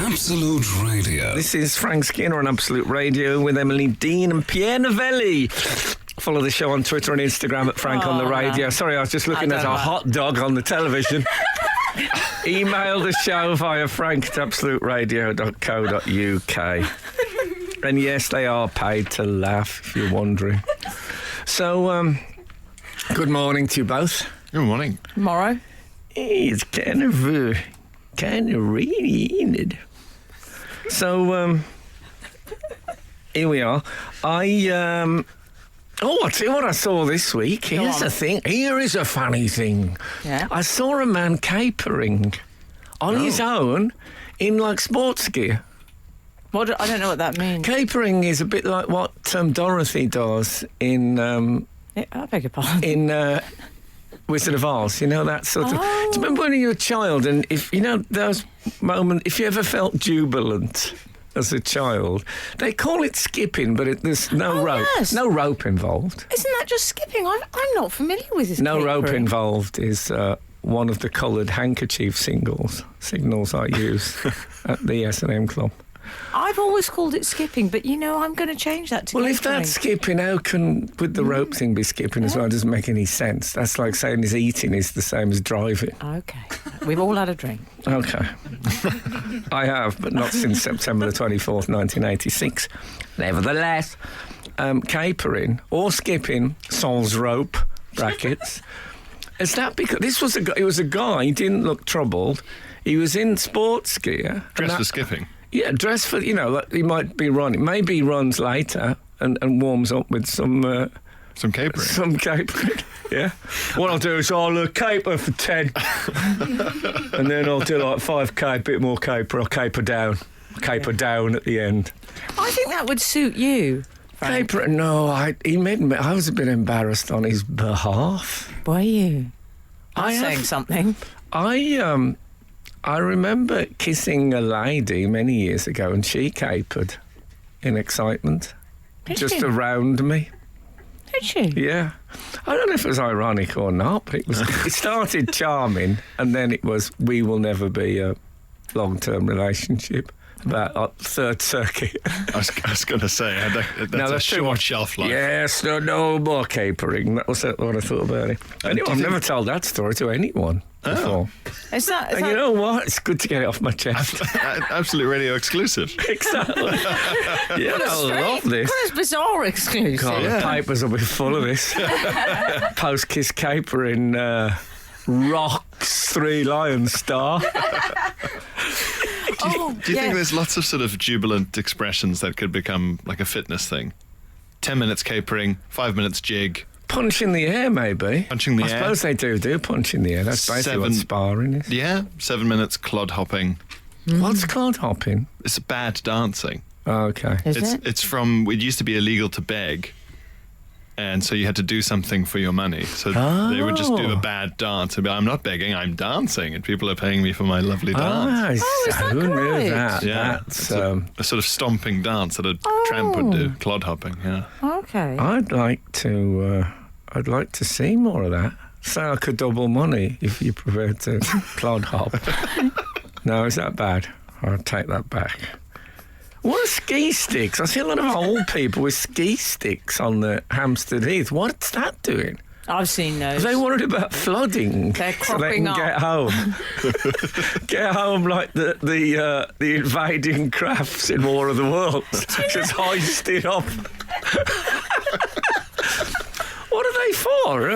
Absolute Radio. This is Frank Skinner on Absolute Radio with Emily Dean and Pierre Novelli. Follow the show on Twitter and Instagram at Frank on the Radio. No. Sorry, I was just looking at a hot dog on the television. Email the show via frank@absoluteradio.co.uk. And yes, they are paid to laugh, if you're wondering. So, good morning to you both. Good morning. Tomorrow. It's kind of rainy, isn't it? So, here we are. I'll tell you what I saw this week. Here's the thing. Here is a funny thing. Yeah. I saw a man capering on his own in, like, sports gear. I don't know what that means. Capering is a bit like what Dorothy does in... I beg your pardon. in Wizard of Oz, you know, that sort of... Do you remember when you were a child and if, you know, those moments, if you ever felt jubilant as a child, they call it skipping, but there's no rope. Yes. No rope involved. Isn't that just skipping? I'm not familiar with this. No rope capering. involved is one of the coloured handkerchief signals I use at the S&M Club. I've always called it skipping, but I'm going to change that to Well, if capering. that's skipping, how can, with the rope thing, be skipping as well? It doesn't make any sense. That's like saying his eating is the same as driving. Okay. We've all had a drink. Okay. I have, but not since September the 24th, 1986. Nevertheless, capering or skipping solves rope, brackets. Is that because it was a guy, he didn't look troubled. He was in sports gear. Dressed for skipping. Yeah, dressed for, like he might be running. Maybe he runs later and warms up with some capering. Some capering, yeah. What I'll do is I'll caper for 10. And then I'll do like 5k, a bit more caper. I'll caper down. Down at the end. I think that would suit you, Frank. Caper, no, he made me, I was a bit embarrassed on his behalf. Were you? I'm saying something. I remember kissing a lady many years ago and she capered in excitement. Did she? Around me. Did she? Yeah. I don't know if it was ironic or not, but it started charming and then it was, we will never be a long-term relationship. About Third Circuit. I was going to say, that's a short shelf life. Yes, no more capering. That was what I thought about it. Anyway, I've never told that story to anyone before. Is that You know what? It's good to get it off my chest. Absolute Radio exclusive. Exactly. Yeah, I love this. What a bizarre exclusive. God, the papers will be full of this. Post-kiss capering, rocks, 3 Lions star. Do you think there's lots of sort of jubilant expressions that could become like a fitness thing? 10 minutes capering, 5 minutes jig. Punch in the air, maybe. Punching the I air. suppose they do punch in the air. That's basically what sparring is. Yeah, 7 minutes clod hopping. What's clod hopping? It's bad dancing. Oh, okay. It used to be illegal to beg. And so you had to do something for your money. So they would just do a bad dance. And be, I'm not begging, I'm dancing. And people are paying me for my lovely dance. is that who knew right? that? Yeah, That's, a sort of stomping dance that a tramp would do. Clod hopping, yeah. Okay. I'd like to see more of that. So I could double money if you prefer to clod hop. No, is that bad? I'll take that back. What are ski sticks? I see a lot of old people with ski sticks on the Hampstead Heath. What's that doing? I've seen those. Are they worried about flooding? They're so they cropping can up. get home. Get home like the invading crafts in War of the Worlds. Just hoisted up. What are they for?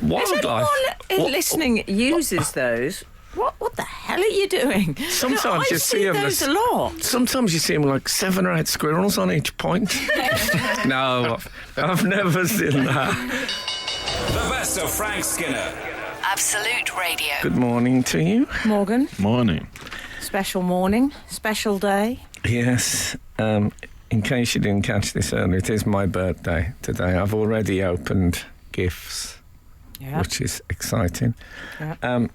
Wildlife. If anyone listening uses those, what the hell are you doing? Sometimes I've you see seen them. those a lot. Sometimes you see them like 7 or 8 squirrels on each point. No, I've never seen that. The best of Frank Skinner. Absolute Radio. Good morning to you. Morgan, Morning. special morning, special day. Yes. In case you didn't catch this earlier, it is my birthday today. I've already opened gifts, which is exciting. Yeah.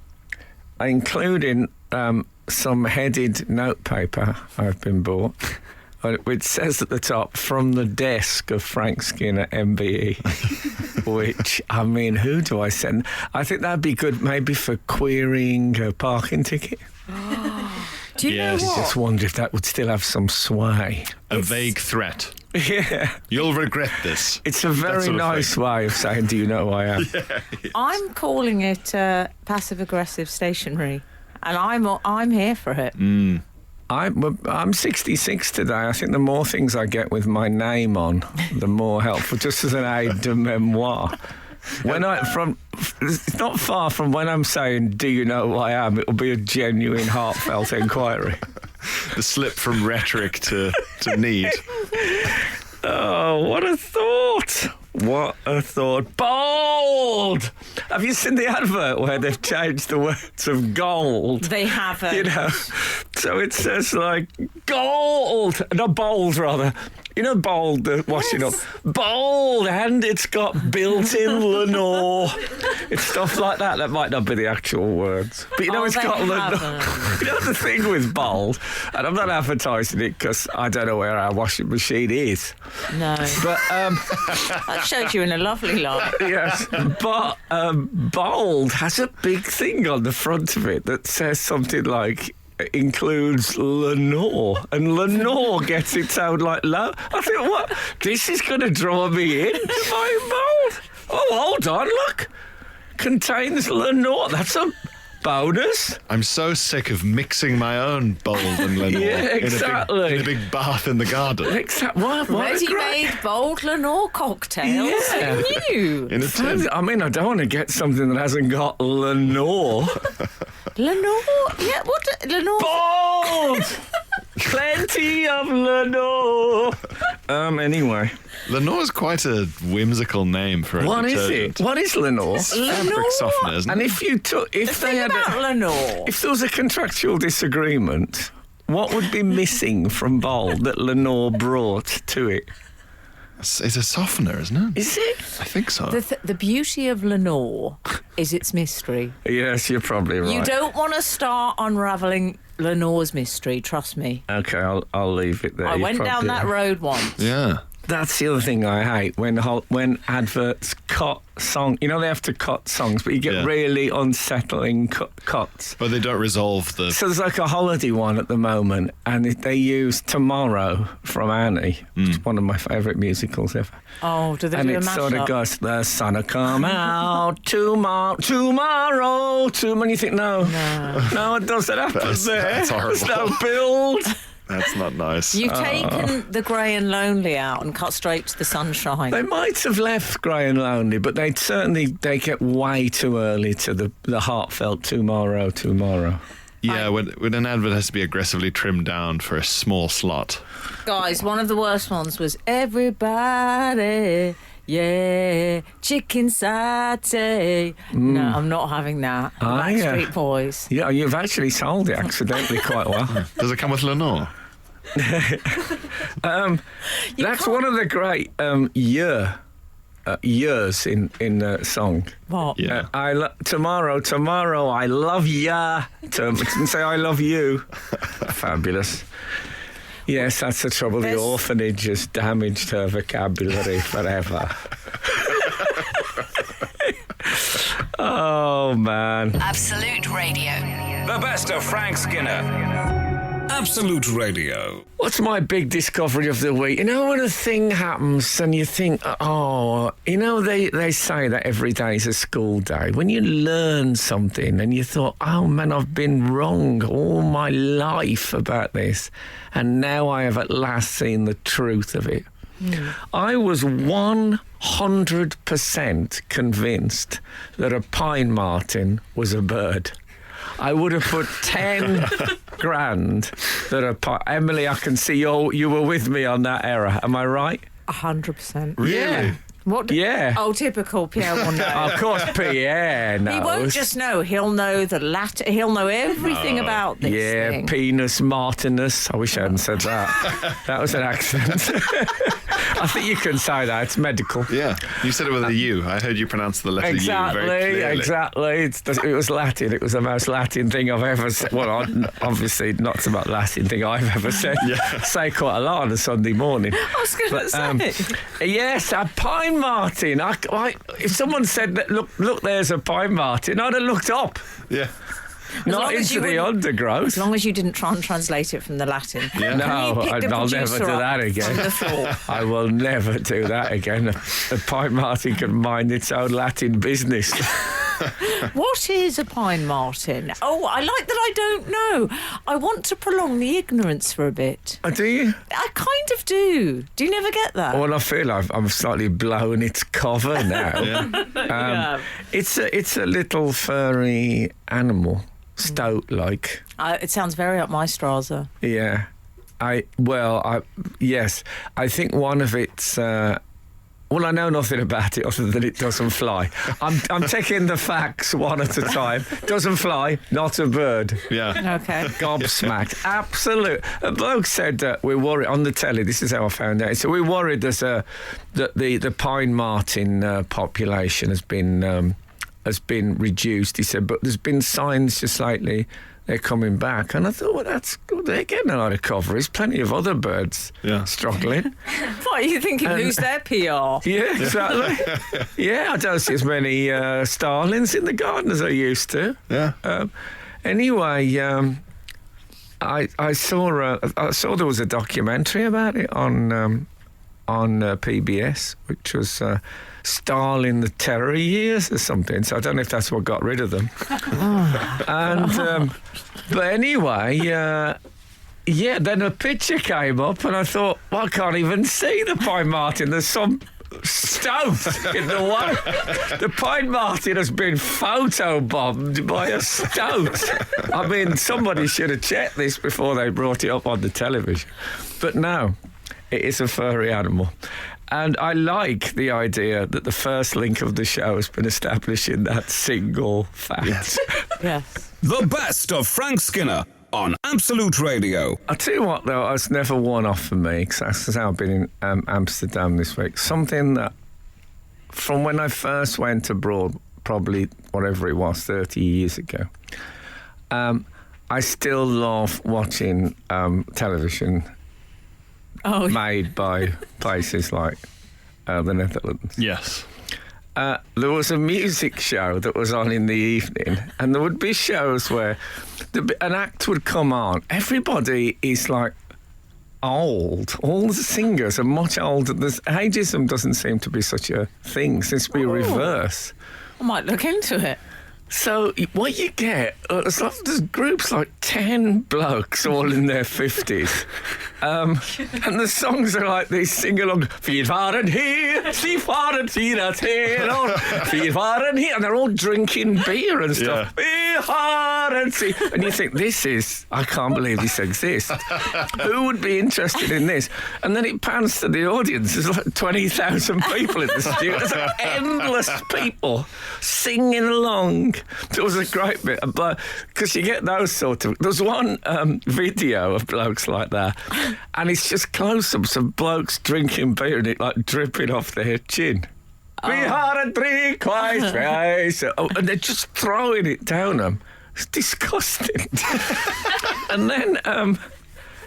I included some headed notepaper I've been bought, which says at the top, from the desk of Frank Skinner, MBE, which, I mean, who do I send? I think that'd be good maybe for querying a parking ticket. Do you Yes. know what? Just wondered if that would still have some sway. A vague threat. Yeah. You'll regret this. It's a That very sort of nice thing. way of saying, do you know who I am? I'm calling it passive-aggressive stationery, and I'm here for it. I'm 66 today. I think the more things I get with my name on, the more helpful. Just as an aide de memoire. It's not far from when I'm saying, do you know who I am? It'll be a genuine, heartfelt inquiry. The slip from rhetoric to need. Oh, what a thought! What a thought. Bold! Have you seen the advert where they've changed the words of gold? They haven't. You know, so it says like gold, not bold rather. You know, bold, the washing up. Bold, and it's got built-in Lenore. It's stuff like that. That might not be the actual words. But you know, it's they got Lenore. haven't. You know the thing with bold, and I'm not advertising it because I don't know where our washing machine is. No. But, That shows you in a lovely light. yes, but bold has a big thing on the front of it that says something like, includes Lenore, and Lenore gets its own like low. I think, what? This is going to draw me in to my bold. Oh, hold on, look. Contains Lenore. That's a bonus. I'm so sick of mixing my own bold and Lenore Yeah, exactly. in a big bath in the garden. What a great... Ready-made bold Lenore cocktails. Yeah. Who knew? In a tin. I mean, I don't want to get something that hasn't got Lenore. Lenore? Yeah, what? Lenore? Bold! Plenty of Lenore. Anyway. Lenore's quite a whimsical name for a What is detergent. it? What is Lenore? Fabric softener, isn't And it? if you took, if they Think had, about Lenore. if there was a contractual disagreement, what would be missing from Bold that Lenore brought to it? It's a softener, isn't it? Is it? I think so. The beauty of Lenore is its mystery. Yes, you're probably right. You don't want to start unravelling Lenore's mystery, trust me. Okay, I'll leave it there. I You're went down probably that right. road once. Yeah. That's the other thing I hate when adverts cut song. You know they have to cut songs, but you get Yeah. really unsettling cuts. But they don't resolve the... So there's like a holiday one at the moment, and they use "Tomorrow" from Annie. It's one of my favourite musicals ever. Oh, do they And do a it sort of mashup? goes, "The sun'll come out tomorrow." And you think, no, it doesn't happen there. That's horrible. There's no build. That's not nice. You've taken the grey and lonely out and cut straight to the sunshine. They might have left Grey and Lonely, but they get way too early to the heartfelt tomorrow. Yeah, when an advert has to be aggressively trimmed down for a small slot. Guys, one of the worst ones was everybody, yeah, chicken satay. No, I'm not having that. Backstreet Boys. Yeah, you've actually sold it accidentally quite well. Does it come with Lenore? That's one of the great years in song. What? Yeah. Tomorrow, I love ya. And say I love you. Fabulous. Yes, that's the trouble. The There's- orphanage has damaged her vocabulary forever. Oh, man. Absolute Radio. The best of Frank Skinner. Absolute Radio. What's my big discovery of the week? You know when a thing happens and you think, oh, you know, they say that every day is a school day. When you learn something and you thought, oh man, I've been wrong all my life about this, and now I have at last seen the truth of it. I was 100% convinced that a pine marten was a bird. I would have put 10 grand that Emily, I can see you were with me on that error. Am I right? 100%. Really? Yeah. What? Yeah. Oh, typical Pierre will know. Of course, Pierre knows. He won't just know. He'll know the Latin. He'll know everything about this Yeah, thing. penis martinus. I wish I hadn't said that. That was an accident. I think you can say that. It's medical. Yeah. You said it with a U. I heard you pronounce the letter U very clearly. Exactly. It was Latin. It was the most Latin thing I've ever said. Well, obviously not so much Latin thing I've ever said. Say quite a lot on a Sunday morning. I was going to say. Yes, a pine marten. If someone said that, look, there's a pine marten, I'd have looked up. Yeah. Not long as into you the wouldn't- undergrowth. As long as you didn't try and translate it from the Latin. Yeah. No, Can you pick the I'll never producer do up that from again. the floor? I will never do that again. A pine martin can mind its own Latin business. What is a pine martin? Oh, I like that I don't know. I want to prolong the ignorance for a bit. Oh, do you? I kind of do. Do you never get that? Well, I feel I'm slightly blowing its cover now. Yeah. It's a little furry animal, stoat-like. It sounds very up my Strasser. Yeah. Yes. I think one of its. I know nothing about it other than it doesn't fly. I'm taking the facts one at a time. Doesn't fly, not a bird. Yeah. Okay. Gobsmacked. Absolute. A bloke said that we're worried on the telly. This is how I found out. So we're worried that the pine martin population has been reduced. He said, but there's been signs just lately they're coming back. And I thought, well, that's good. They're getting a lot of cover. There's plenty of other birds struggling. What are you thinking? Who's their PR? Yeah, exactly. Yeah, I don't see as many starlings in the garden as I used to. Yeah. Anyway, I saw there was a documentary about it on PBS, which was Stalin the Terror Years or something. So I don't know if that's what got rid of them. But anyway, then a picture came up, and I thought, well, I can't even see the pine martin. There's some stoat in the way. The pine martin has been photobombed by a stoat. I mean, somebody should have checked this before they brought it up on the television. But no, it is a furry animal. And I like the idea that the first link of the show has been establishing that single fact. Yes. Yes. The best of Frank Skinner on Absolute Radio. I'll tell you what, though, it's never worn off for me, because that's how I've been in Amsterdam this week. Something that, from when I first went abroad, probably whatever it was, 30 years ago, I still love watching television made by places like the Netherlands. Yes. There was a music show that was on in the evening, and there would be shows where an act would come on. Everybody is like old. All the singers are much older. Ageism doesn't seem to be such a thing. Seems to be a reverse. I might look into it. So what you get, there's groups like 10 blokes all in their 50s. And the songs are like these sing-along, "Wir waren hier, sie fahren sie dorthin, wir waren here," and they're all drinking beer and stuff. "Wir waren sie," and you think, I can't believe this exists. Who would be interested in this? And then it pans to the audience. There's like 20,000 people in the studio. There's like endless people singing along. There was a great bit, because you get those sort of. There's one video of blokes like that, and it's just close-ups of blokes drinking beer and it like dripping off their chin. We had a drink twice, and they're just throwing it down them. It's disgusting. And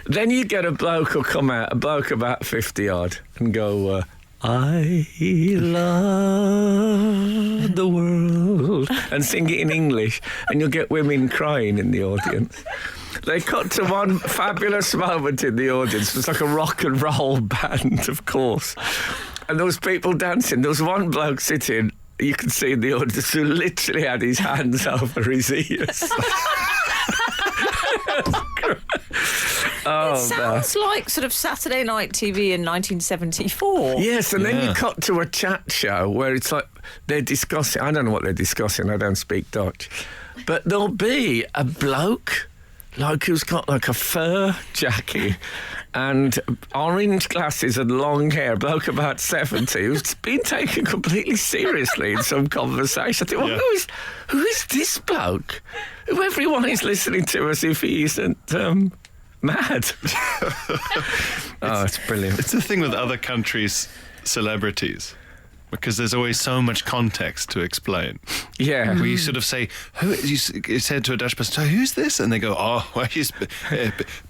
then you get a bloke who'll come out, a bloke about 50 odd, and go, "I love the world," and sing it in English, and you'll get women crying in the audience. They cut to one fabulous moment in the audience. It's like a rock and roll band, of course. And there was people dancing. There was one bloke sitting, you could see in the audience, who literally had his hands over his ears. It sounds like sort of Saturday night TV in 1974. Yes, and then you cut to a chat show where it's like they're discussing. I don't know what they're discussing. I don't speak Dutch. But there'll be a bloke who's got like a fur jacket and orange glasses and long hair, a bloke about 70, who's been taken completely seriously in some conversation. I think, well, who is this bloke? Who everyone is listening to as if he isn't mad. It's brilliant. It's the thing with other countries' celebrities. Because there's always so much context to explain. Yeah. Where you sort of say, you said to a Dutch person, so who's this? And they go, oh, well, he's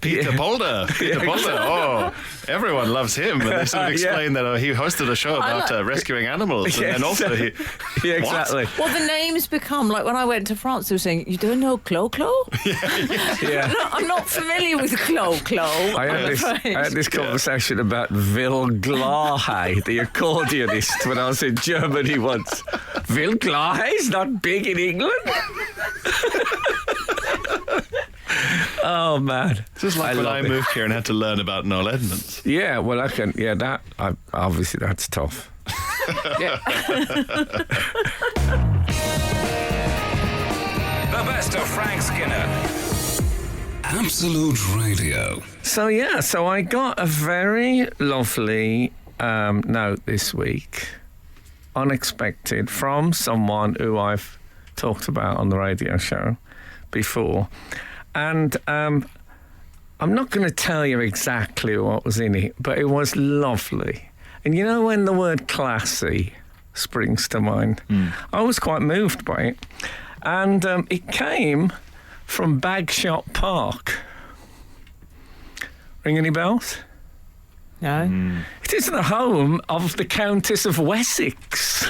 Peter Polder. Peter Polder. Oh, everyone loves him. And they sort of explain that he hosted a show about rescuing animals. And then also he... Yeah, exactly. Well, the names become, like when I went to France, they were saying, you don't know Clo-Clo? Yeah. I'm not familiar with Clo-Clo. I had this conversation about Will Glahe, the accordionist, when I was in Germany once. Will Glahe's not big in England? Oh, man. Just like when I moved here and had to learn about Noel Edmonds. Yeah, well, obviously that's tough. Yeah. The best of Frank Skinner. Absolute Radio. So I got a very lovely note this week, unexpected, from someone who I've talked about on the radio show before. And I'm not going to tell you exactly what was in it, but it was lovely. And you know when the word classy springs to mind? I was quite moved by it. And it came from Bagshot Park. Ring any bells? No. It is the home of the Countess of Wessex,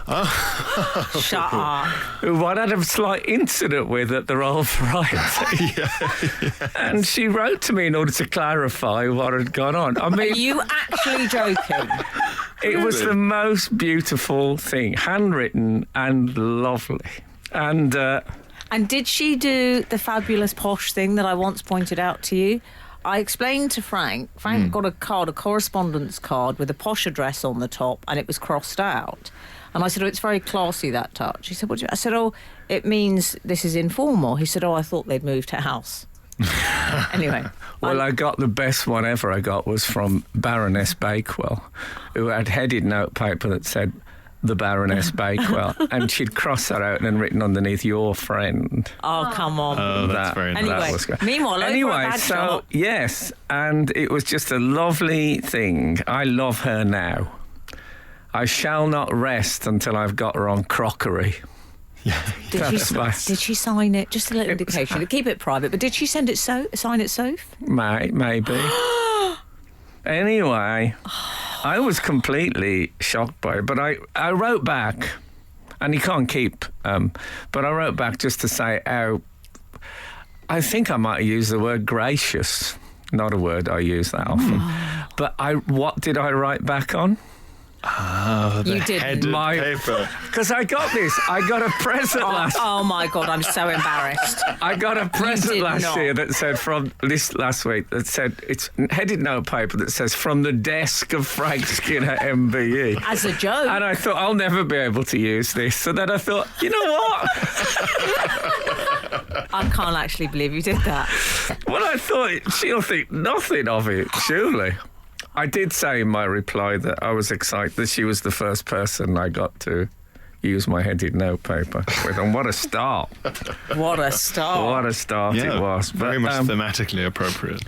Shut up. who I had a slight incident with at the Royal Variety. And she wrote to me in order to clarify what had gone on. I Are mean, you actually joking? it was the most beautiful thing, handwritten and lovely. And And did she do the fabulous posh thing that I once pointed out to you? I explained to Frank. Frank got a correspondence card with a posh address on the top, and it was crossed out. And I said, oh, it's very classy, that touch. He said, what do you... I said, oh, it means this is informal. He said, oh, I thought they'd moved house. Anyway. well, I got the best one ever I got was from Baroness Bakewell, who had headed notepaper that said, the Baroness Bakewell, and she'd crossed that out and written underneath, your friend. Oh, come on. Oh, that's very nice. Anyway, That was great. meanwhile, Anyway, over so, yes, and it was just a lovely thing. I love her now. I shall not rest until I've got her on crockery. did she sign it? Just a little indication. Keep it private, but did she sign it Soph? Maybe. Anyway, I was completely shocked by it, but I wrote back, and you can't keep, but I wrote back just to say how, I think I might use the word gracious, not a word I use that often, but what did I write back on? Oh, the You didn't. headed paper. Because I got a present last Oh my God, I'm so embarrassed. I got a present did last not. year that said last week that said, it's headed note paper that says, from the desk of Frank Skinner MBE. As a joke. And I thought, I'll never be able to use this. So then I thought, you know what? I can't actually believe you did that. Well, I thought she'll think nothing of it, surely. I did say in my reply that I was excited that she was the first person I got to use my headed notepaper with. And what a start. What a start. What a start it was. Very much thematically appropriate.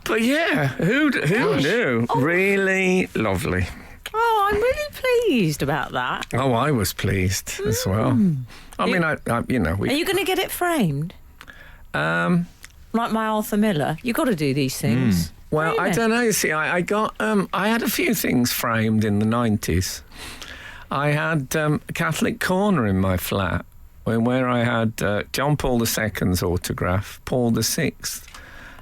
But yeah, who knew? Really lovely. Oh, I'm really pleased about that. Oh, I was pleased as well. I mean, I Are you going to get it framed? Like my Arthur Miller? You've got to do these things. Well, I don't know. You see, I got I had a few things framed in the 90s. I had a Catholic corner in my flat where I had John Paul II's autograph, Paul VI.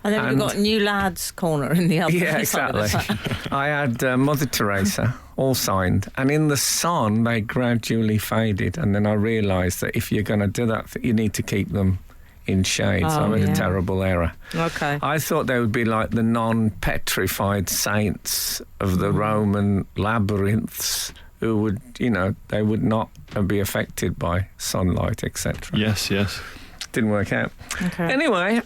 And then we've got New Lads Corner in the other Yeah, side of the exactly. flat. I had Mother Teresa, all signed. And in the sun, they gradually faded. And then I realised that if you're going to do that, you need to keep them in shade. So I made a terrible error. Okay. I thought they would be like the non-petrified saints of the Roman labyrinths who would, they would not be affected by sunlight, etc. Yes. Didn't work out. Okay. Anyway,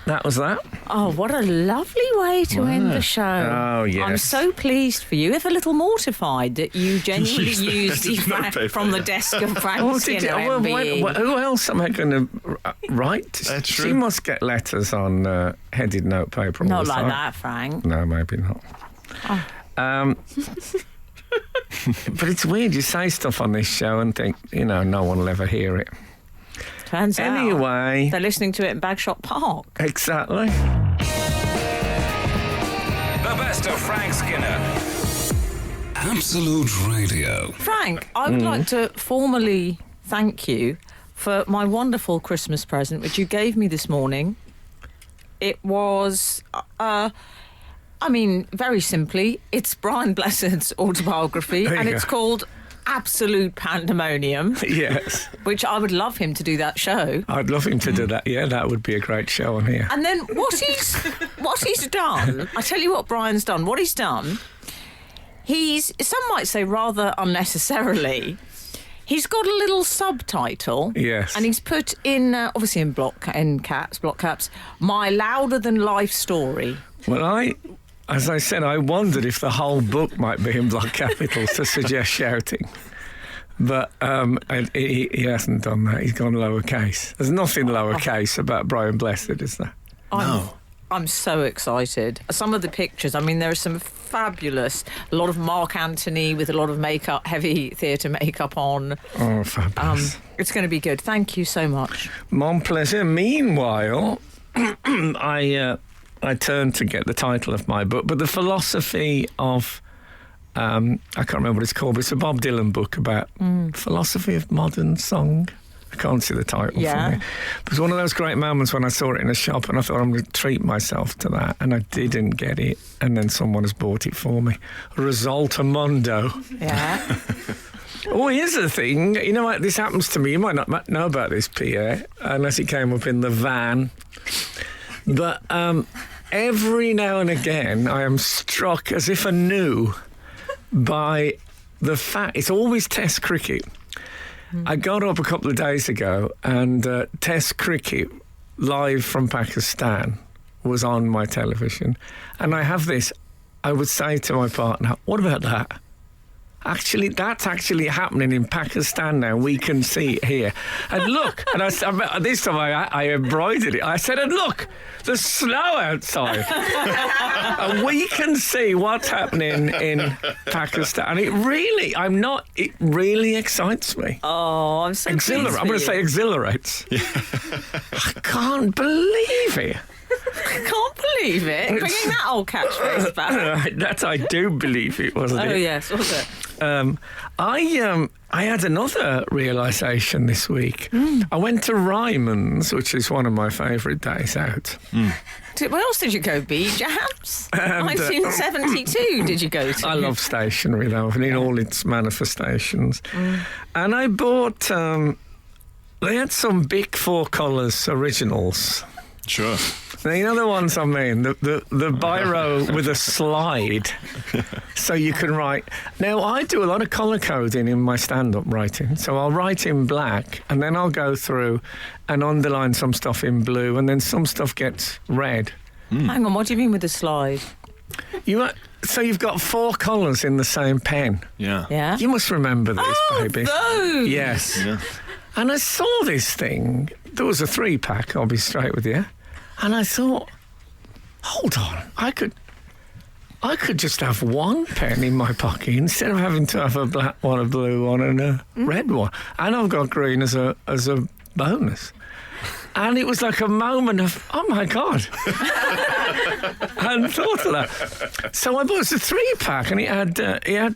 that was that. Oh, what a lovely way to end the show. Oh, yes. I'm so pleased for you. If a little mortified that you genuinely used the notepaper, from the desk of Frank Skinner MBE. Who else am I going to write? That's She true. must get letters on headed notepaper all Not the like time. that, Frank. No, maybe not. But it's weird. You say stuff on this show and think, no one will ever hear it. Turns out Anyway. they're listening to it in Bagshot Park. Exactly. The best of Frank Skinner. Absolute Radio. Frank, I would like to formally thank you for my wonderful Christmas present, which you gave me this morning. It was, very simply, it's Brian Blessed's autobiography, There you and go. it's called Absolute Pandemonium, Yes. which I would love him to do that show. I'd love him to do that. Yeah, that would be a great show on here. And then what he's done, I tell you what Brian's done. What he's done, some might say rather unnecessarily, he's got a little subtitle. Yes. And he's put in, obviously in block caps, My Louder Than Life Story. Well, as I said, I wondered if the whole book might be in block capitals to suggest shouting. But he hasn't done that. He's gone lowercase. There's nothing lowercase about Brian Blessed, is there? I'm so excited. Some of the pictures, there are some fabulous, a lot of Mark Antony with a lot of makeup, heavy theatre makeup on. Oh, fabulous. It's going to be good. Thank you so much. Mon plaisir. Meanwhile, I turned to get the title of my book, but the philosophy of, I can't remember what it's called, but it's a Bob Dylan book about philosophy of modern song. I can't see the title for me. It was one of those great moments when I saw it in a shop and I thought I'm going to treat myself to that, and I didn't get it, and then someone has bought it for me. Risoltamondo. Yeah. Oh, here's the thing. You know what? This happens to me. You might not know about this, Pierre, unless it came up in the van. But every now and again, I am struck as if anew by the fact it's always Test cricket. I got up a couple of days ago and Test cricket live from Pakistan was on my television. And I have this, I would say to my partner, what about that? Actually, that's actually happening in Pakistan now. We can see it here. And look, and this time I embroidered it. I said, and look, there's snow outside. And we can see what's happening in Pakistan. And it really excites me. Oh, I'm so pleased I'm for going to you. say exhilarates. I can't believe it. I can't believe it. Bringing that old catchphrase back. I do believe it, wasn't it? Oh, yes, was it? I had another realisation this week. I went to Ryman's, which is one of my favourite days out. Where else did you go? B-Jams? 1972 did you go to? I love stationery, though, and in all its manifestations. And I bought... they had some Bic 4 Colours originals. Sure. Now, you know the ones I mean? The biro with a slide so you can write. Now, I do a lot of colour coding in my stand-up writing. So I'll write in black and then I'll go through and underline some stuff in blue and then some stuff gets red. Hang on, what do you mean with the slide? So you've got 4 colours in the same pen. Yeah. Yeah? You must remember this, baby. Those! Yes. Yeah. And I saw this thing. There was a 3-pack, I'll be straight with you. And I thought, hold on, I could just have one pen in my pocket instead of having to have a black one, a blue one, and a red one. And I've got green as a bonus. And it was like a moment of, oh my God. I hadn't thought of that. So I bought a 3-pack and it had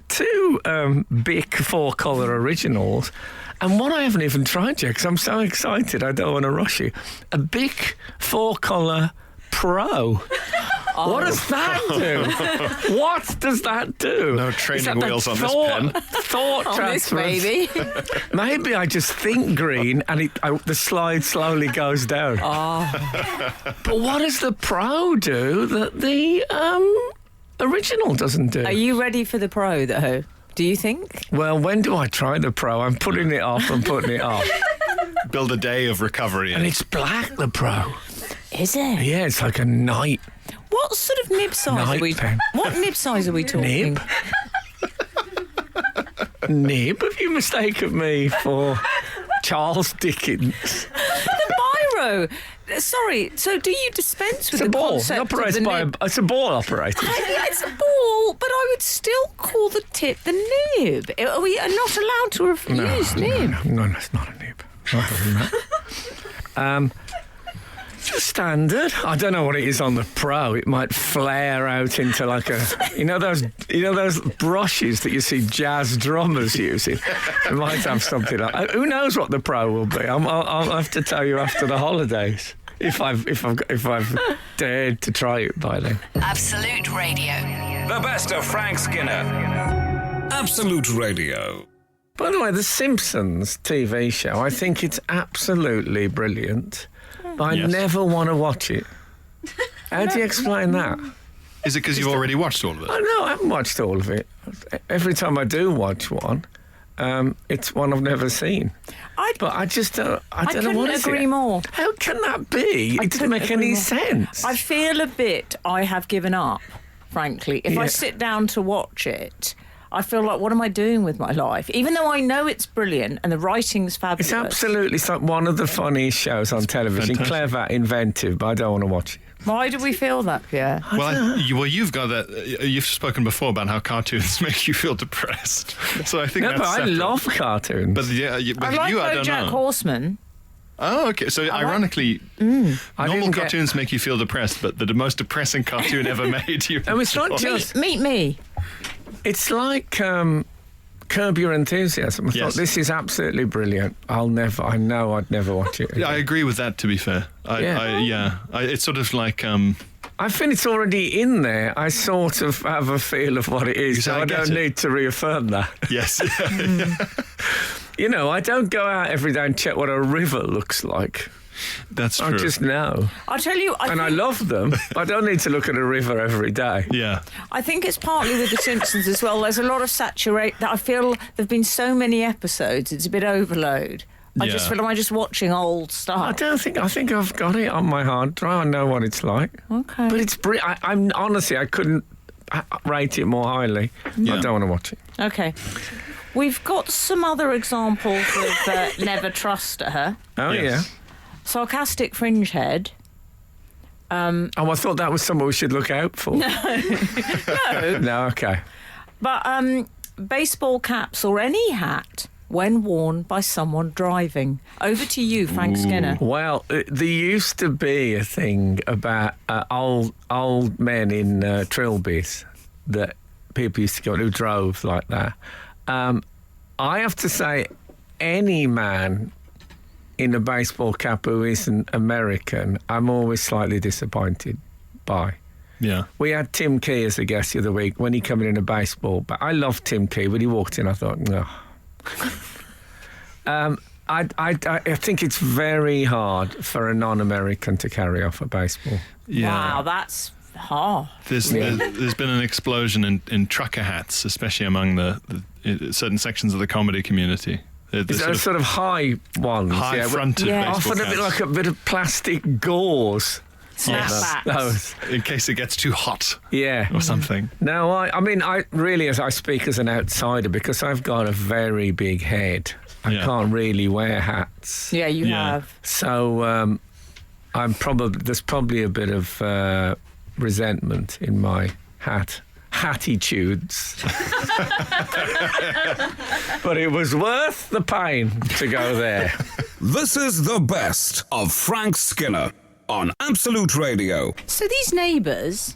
2 Bic 4 Colour originals. And one I haven't even tried yet because I'm so excited, I don't want to rush you. A Bic 4 Colour Pro. Oh. What does that do? What does that do? No training wheels on this pen. Thought On this transfers. baby. Maybe I just think green and the slide slowly goes down. Oh. But what does the Pro do that the original doesn't do? Are you ready for the Pro, though? Do you think? Well, when do I try the Pro? I'm putting it off and putting it off. Build a day of recovery. And it's black, the Pro. Is it? Yeah, it's like a night What sort of nib size are we? pen. What nib size are we talking? Nib. Nib? Have you mistaken me for Charles Dickens? The biro No. Sorry. So do you dispense with It's a the ball. concept of the Operated by nib? it's a ball operated. It's a ball, but I would still call the tip the nib. Are we not allowed to use nib? No, it's not a nib. Not having that. Just standard. I don't know what it is on the Pro. It might flare out into like a, those brushes that you see jazz drummers using. It might have something like. Who knows what the Pro will be? I'll have to tell you after the holidays if I've dared to try it by then. Absolute Radio. The best of Frank Skinner. Absolute Radio. By the way, The Simpsons TV show, I think it's absolutely brilliant, but I Yes. never want to watch it. How do you explain that? Is it because you've already watched all of it? I know, I haven't watched all of it. Every time I do watch one, it's one I've never seen. But I just don't, I don't know what couldn't is agree it. more. How can that be? It doesn't couldn't make agree any more. sense. I feel a bit I have given up, frankly. If I Yeah. sit down to watch it, I feel like, what am I doing with my life? Even though I know it's brilliant and the writing's fabulous. It's absolutely one of the funniest shows on television. fantastic. Clever, inventive, but I don't want to watch it. Why do we feel that, Pierre? Well, you've got that. You've spoken before about how cartoons make you feel depressed. So I think No, that's but I separate. love cartoons. But yeah, I with like you, I don't BoJack know. Horseman. Oh, okay. So ironically, I normal didn't get- cartoons make you feel depressed, but the most depressing cartoon ever made you. Oh, it's not just. Meet me. It's like Curb Your Enthusiasm. I Yes. thought this is absolutely brilliant. I know I'd never watch it. Yeah, I agree with that. To be fair, it's sort of like I think it's already in there. I sort of have a feel of what it is, so I I get don't it. need to reaffirm that. yes, You know, I don't go out every day and check what a river looks like. that's I true. just know. I tell you, And I love them. I don't need to look at a river every day. Yeah, I think it's partly with The Simpsons as well. There's a lot of saturate that I feel there've been so many episodes, it's a bit overload. I just Yeah. feel like I'm just watching old stuff. I think I've got it on my hard drive. I know what it's like. Okay. But it's I'm honestly, I couldn't rate it more highly. Yeah. I don't want to watch it. Okay. We've got some other examples of never trust her. Oh, Yes. Sarcastic fringe head. Oh, I thought that was someone we should look out for. No. No, okay. But baseball caps or any hat when worn by someone driving. Over to you, Frank Skinner. Well, there used to be a thing about old men in trilbies that people used to go who drove like that. I have to say, any man in a baseball cap who isn't American, I'm always slightly disappointed by. yeah. We had Tim Key as a guest the other week when he came in a baseball. But I love Tim Key. When he walked in, I thought, no. I think it's very hard for a non-American to carry off a baseball. Yeah. Wow, that's hard. There's been an explosion in trucker hats, especially among the certain sections of the comedy community. Is that sort of high ones? high-fronted Yeah. baseball Often a bit caps. like a bit of plastic gauze. Snapbacks. Those. in case it gets too hot Yeah. or something. No, I mean, I really, as I speak as an outsider, because I've got a very big head. I Yeah. can't really wear hats. Yeah, you Yeah. have. So there's probably a bit of resentment in my attitudes. But it was worth the pain to go there. This is the best of Frank Skinner on Absolute Radio. So these neighbours,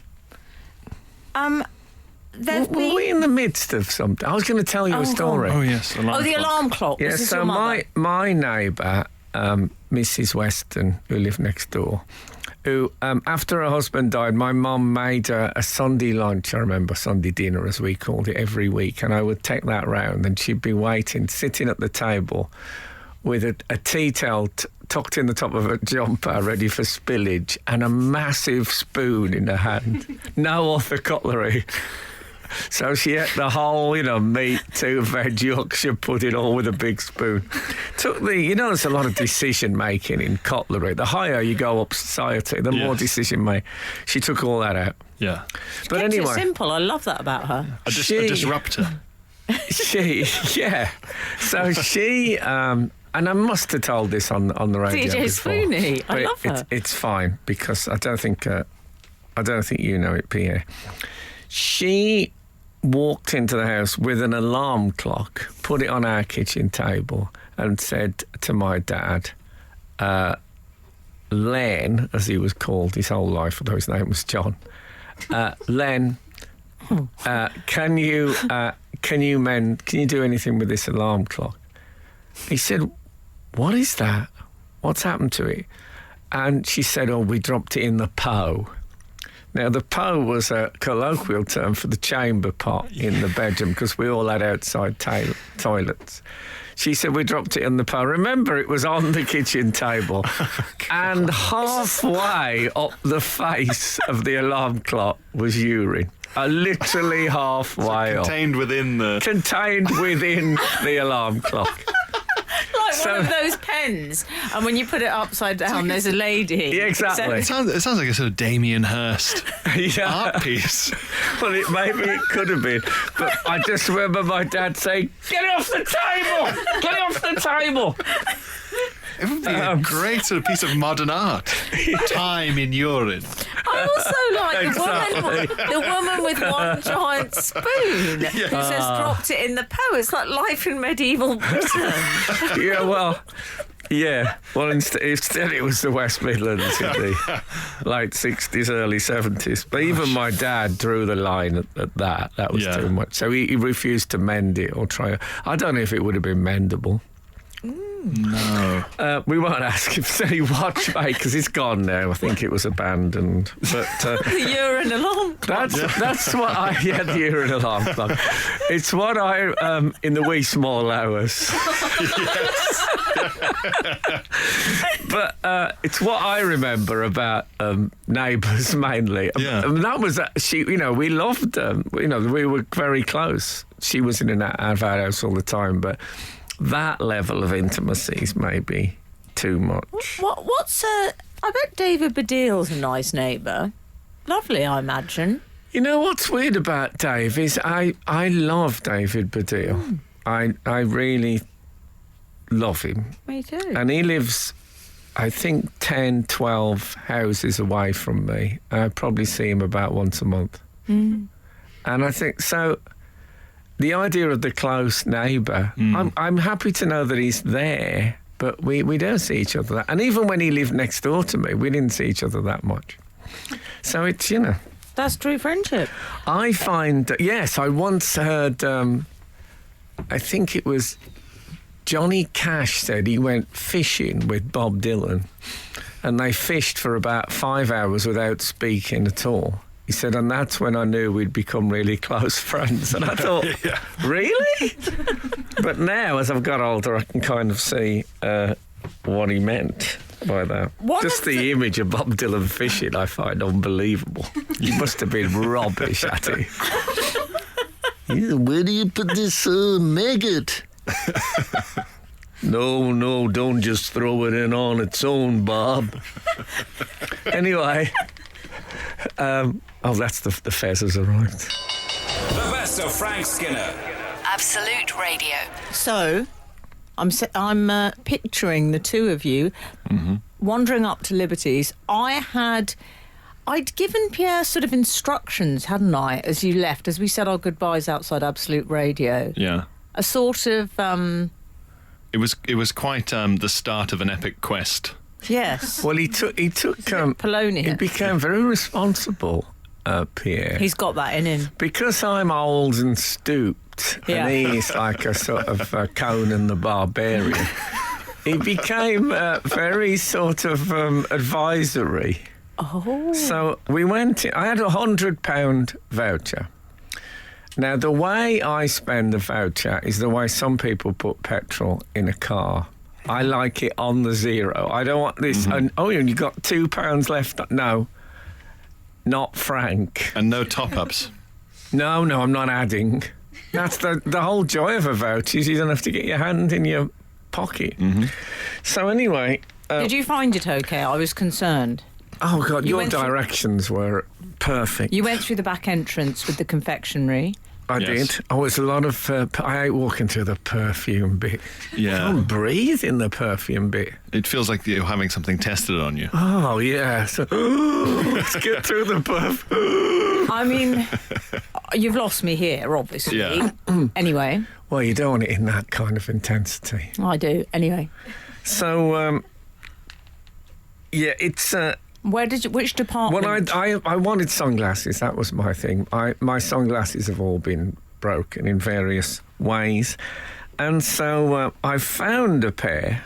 they've Were we been... in the midst of something? I was going to tell you Oh, a story. Oh yes, Oh, the alarm clock. Yeah, Was this so your mother? my neighbour, Mrs. Weston, who lived next door, who, after her husband died, my mum made a Sunday lunch, I remember, Sunday dinner, as we called it, every week, and I would take that round, and she'd be waiting, sitting at the table with a tea towel tucked in the top of her jumper, ready for spillage, and a massive spoon in her hand. No other cutlery. So she ate the whole, meat, 2 veg, Yorkshire pudding, all with a big spoon. Took there's a lot of decision making in cutlery. The higher you go up society, the more Yes. decision making. She took all that out. Yeah. But Kept it anyway, simple. I love that about her. A disruptor. So she and I must have told this on the radio DJ before. Spoony, I love her. It's fine because I don't think you know it, Pierre. She walked into the house with an alarm clock, put it on our kitchen table, and said to my dad, Len, as he was called his whole life, although his name was John, Len, can you do anything with this alarm clock? He said, what is that? What's happened to it? And she said, oh, we dropped it in the Po. Now, the Po was a colloquial term for the chamber pot in the bedroom because we all had outside toilets. She said, we dropped it in the Po. Remember, it was on the kitchen table. And halfway up the face of the alarm clock was urine. Literally halfway up. Contained within the alarm clock. Like one of those pens, and when you put it upside down, there's a lady. Yeah, exactly. It sounds like a sort of Damien Hirst art piece. Well, maybe it could have been, but I just remember my dad saying, "Get it off the table! Get it off the table!" It would be a great sort of piece of modern art. Time in urine. I also like the woman with one giant spoon who says dropped it in the Po. It's like life in medieval Britain. Well, instead it was the West Midlands in the late 60s, early 70s. But even my dad drew the line at that. That was too much. So he refused to mend it or try. I don't know if it would have been mendable. No. We won't ask if it's any watchmakers. It's gone now. I think it was abandoned. But The urine alarm clock. that's what the urine alarm clock. It's what I in the wee small hours. But it's what I remember about neighbours mainly. Yeah. That was we loved we were very close. She was in and out of our house all the time, but that level of intimacy is maybe too much. I bet David Baddiel's a nice neighbour. Lovely, I imagine. You know what's weird about Dave is I love David Baddiel. I really love him. Me too. And he lives, I think, 10, 12 houses away from me. I probably see him about once a month. And I think so. The idea of the close neighbour, I'm happy to know that he's there, but we don't see each other that. And even when he lived next door to me, we didn't see each other that much. So it's, That's true friendship. I find, yes, I once heard, I think it was Johnny Cash said he went fishing with Bob Dylan and they fished for about 5 hours without speaking at all. He said, and that's when I knew we'd become really close friends. And I thought, really? But now, as I've got older, I can kind of see what he meant by that. Just the image of Bob Dylan fishing, I find unbelievable. He must have been rubbish at it. Where do you put this maggot? No, don't just throw it in on its own, Bob. Anyway... that's the Fezzers arrived. The best of Frank Skinner. Absolute Radio. So, I'm picturing the two of you wandering up to Liberty's. I'd given Pierre sort of instructions, hadn't I, as you left, as we said our goodbyes outside Absolute Radio. Yeah. A sort of... It was quite the start of an epic quest. Yes. Well, he took Polonius. he became very responsible, Pierre. He's got that in him. Because I'm old and stooped, Yeah. and he's like a sort of Conan the Barbarian, he became very sort of advisory. Oh. So we went I had £100 voucher. Now, the way I spend the voucher is the way some people put petrol in a car. I like it on the zero. I don't want this. And you got £2 left. No, not Frank. And no top-ups. No, I'm not adding. That's the whole joy of a voucher is you don't have to get your hand in your pocket. So anyway... Did you find it okay? I was concerned. Oh, God, You your went through- directions were perfect. You went through the back entrance with the confectionery. I Yes. did. Oh, it's a lot of... I hate walking through the perfume bit. Yeah. I can't breathe in the perfume bit. It feels like you're having something tested on you. Oh, yeah. So, let's get through the perfume. I mean, you've lost me here, obviously. Yeah. Anyway, Well, you don't want it in that kind of intensity. I do. Anyway, So, yeah, it's... which department? Well, I wanted sunglasses. That was my thing. My sunglasses have all been broken in various ways. And so I found a pair,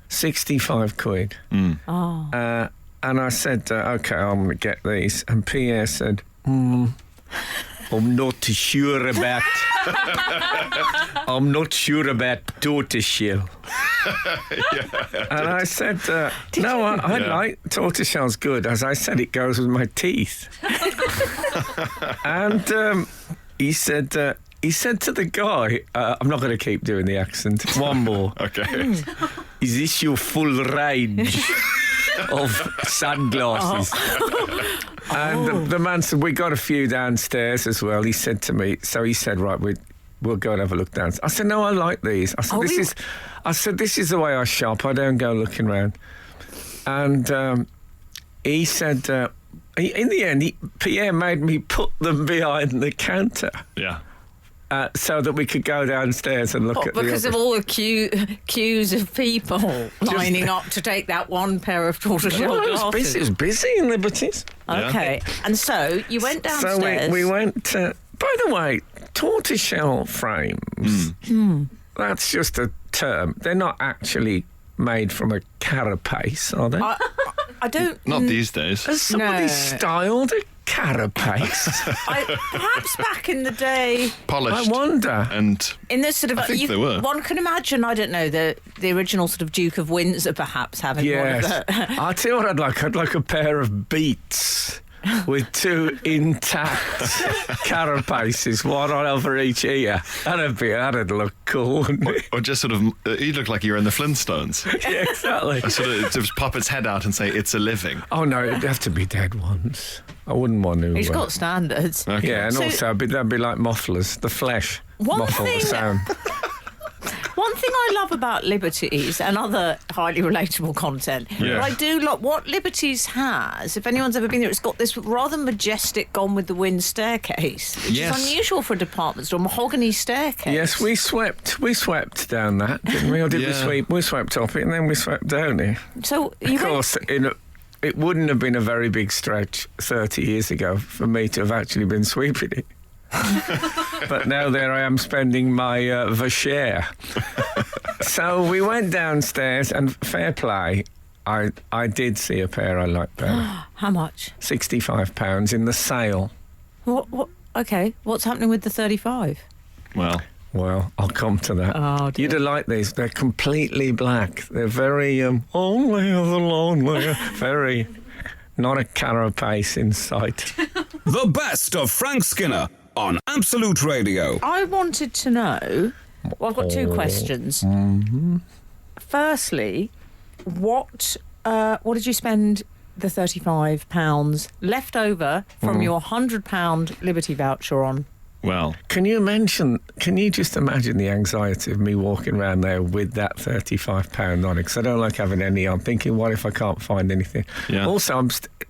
65 quid. Oh. And I said, OK, I'm going to get these. And Pierre said, I'm not sure about... I'm not sure about tortoiseshell. And I said, no, I like tortoiseshell's good. As I said, it goes with my teeth. And he said to the guy, I'm not going to keep doing the accent. One more. Okay. Is this your full range of sunglasses? And the man said, we got a few downstairs as well. He said to me, right, we'll go and have a look downstairs. I said, no, I like these. I said, this is the way I shop. I don't go looking around. And he said, in the end, Pierre made me put them behind the counter. Yeah. So that we could go downstairs and look at the because of all the queues of people lining up to take that one pair of tortoiseshell It glasses. was busy in Liberties. Okay, and so you went downstairs. So we went. By the way, tortoiseshell frames. That's just a term. They're not actually made from a carapace, are they? I don't. Not these days. Has somebody No. styled a carapace? Perhaps back in the day, Polished. I wonder. And in this sort of, I think they were. one can imagine. I don't know the original sort of Duke of Windsor, perhaps having Yes. one of the. I'll tell you what I'd like. I'd like a pair of Beats with two intact carapaces, one on over each ear. That'd look cool, wouldn't it? or just sort of, you look like you're in the Flintstones. Yeah, exactly. Sort of just pop its head out and say, it's a living. Oh, no, it'd have to be dead ones. I wouldn't want to... He's got standards. Okay. Yeah, and So- also that'd be like mufflers, the flesh. One muffle the thing- sound. One thing I love about Liberties and other highly relatable content, Yeah. but I do love what Liberties has. If anyone's ever been there, it's got this rather majestic Gone with the Wind staircase, which Yes. is unusual for a department store, mahogany staircase. Yes, we swept down that, didn't we? Or did we Yeah. sweep? We swept up it and then we swept down it. So you Of course, it wouldn't have been a very big stretch 30 years ago for me to have actually been sweeping it. But now there I am spending my share. So we went downstairs and fair play, I did see a pair I liked better. how much? £65 in the sale. What? Okay, what's happening with the 35? Well, Well, I'll come to that. Oh, dear. You'd have liked these. They're completely black. They're very, only the lonely. Very, not a carapace in sight. The best of Frank Skinner on Absolute Radio. I wanted to know. Well, I've got two questions. Firstly, what did you spend the £35 left over from your £100 Liberty voucher on? well, Can you just imagine the anxiety of me walking around there with that £35 on it? Because I don't like having any. I'm thinking, what if I can't find anything? Yeah. Also,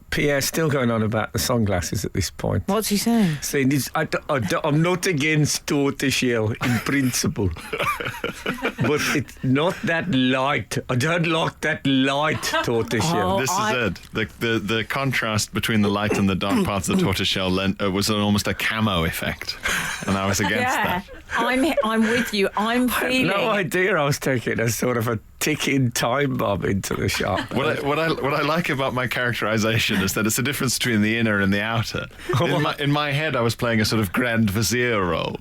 Pierre's still going on about the sunglasses at this point. What's he saying? Saying I'm not against tortoiseshell in principle, but it's not that light. I don't like that light tortoiseshell. Oh, this is it. The contrast between the light and the dark parts of the tortoiseshell was almost a camo effect, and I was against Yeah, that. I'm with you. I'm I had feeling. no idea I was taking a sort of a ticking time bomb into the shop. What I like about my characterization is that it's the difference between the inner and the outer. In my head, I was playing a sort of grand vizier role.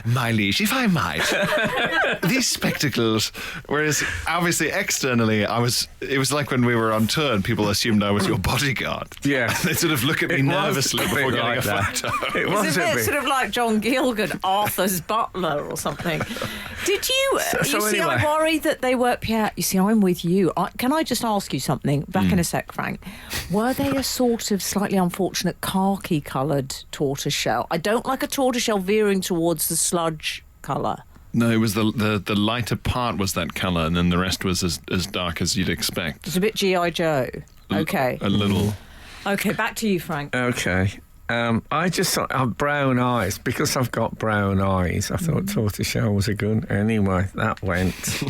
my liege, if I might, these spectacles. Whereas obviously externally, it was like when we were on tour and people assumed I was your bodyguard. Yeah. They sort of look at me It was nervously a bit before getting like a that. photo. It It's was a a bit bit. sort of like John Gielgud, Arthur's butler or something. Did you? So you see, anyway. I worry that they were. Pierre, you see, I'm with you. Can I just ask you something? Back in a sec, Frank. Were they a sort of slightly unfortunate khaki-coloured tortoiseshell? I don't like a tortoiseshell veering towards the sludge colour. No, it was the lighter part was that colour, and then the rest was as dark as you'd expect. It's a bit G.I. Joe. Okay. A little. Okay, back to you, Frank. Okay. I just thought brown eyes, because I've got brown eyes. I thought tortoiseshell was a good. Anyway, that went.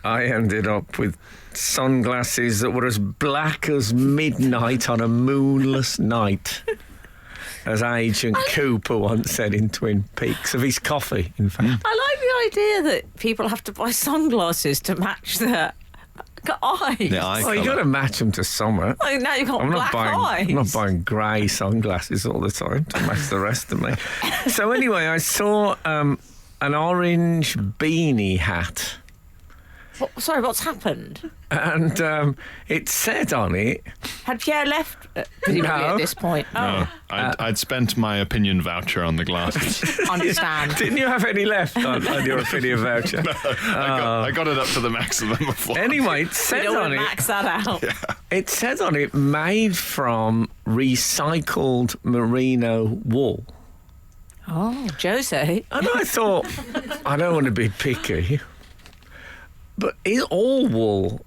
I ended up with sunglasses that were as black as midnight on a moonless night, as Agent Cooper once said in Twin Peaks of his coffee. In fact, I like the idea that people have to buy sunglasses to match their eyes. The eye well, you got colour. to match them to somewhere. Oh, now you've got I'm black eyes. not buying grey sunglasses all the time to match the rest of me. So anyway, I saw an orange beanie hat, Sorry, what's happened? and it said on it, Had Pierre left presumably No. at this point? No, Oh, I'd spent my opinion voucher on the glasses. understand. didn't you have any left on your opinion voucher? I got it up to the maximum before. Anyway, it We said don't on want to it, max that out. it said on it, made from recycled merino wool. Oh, Jose. And I thought, I don't want to be picky, but is all wool,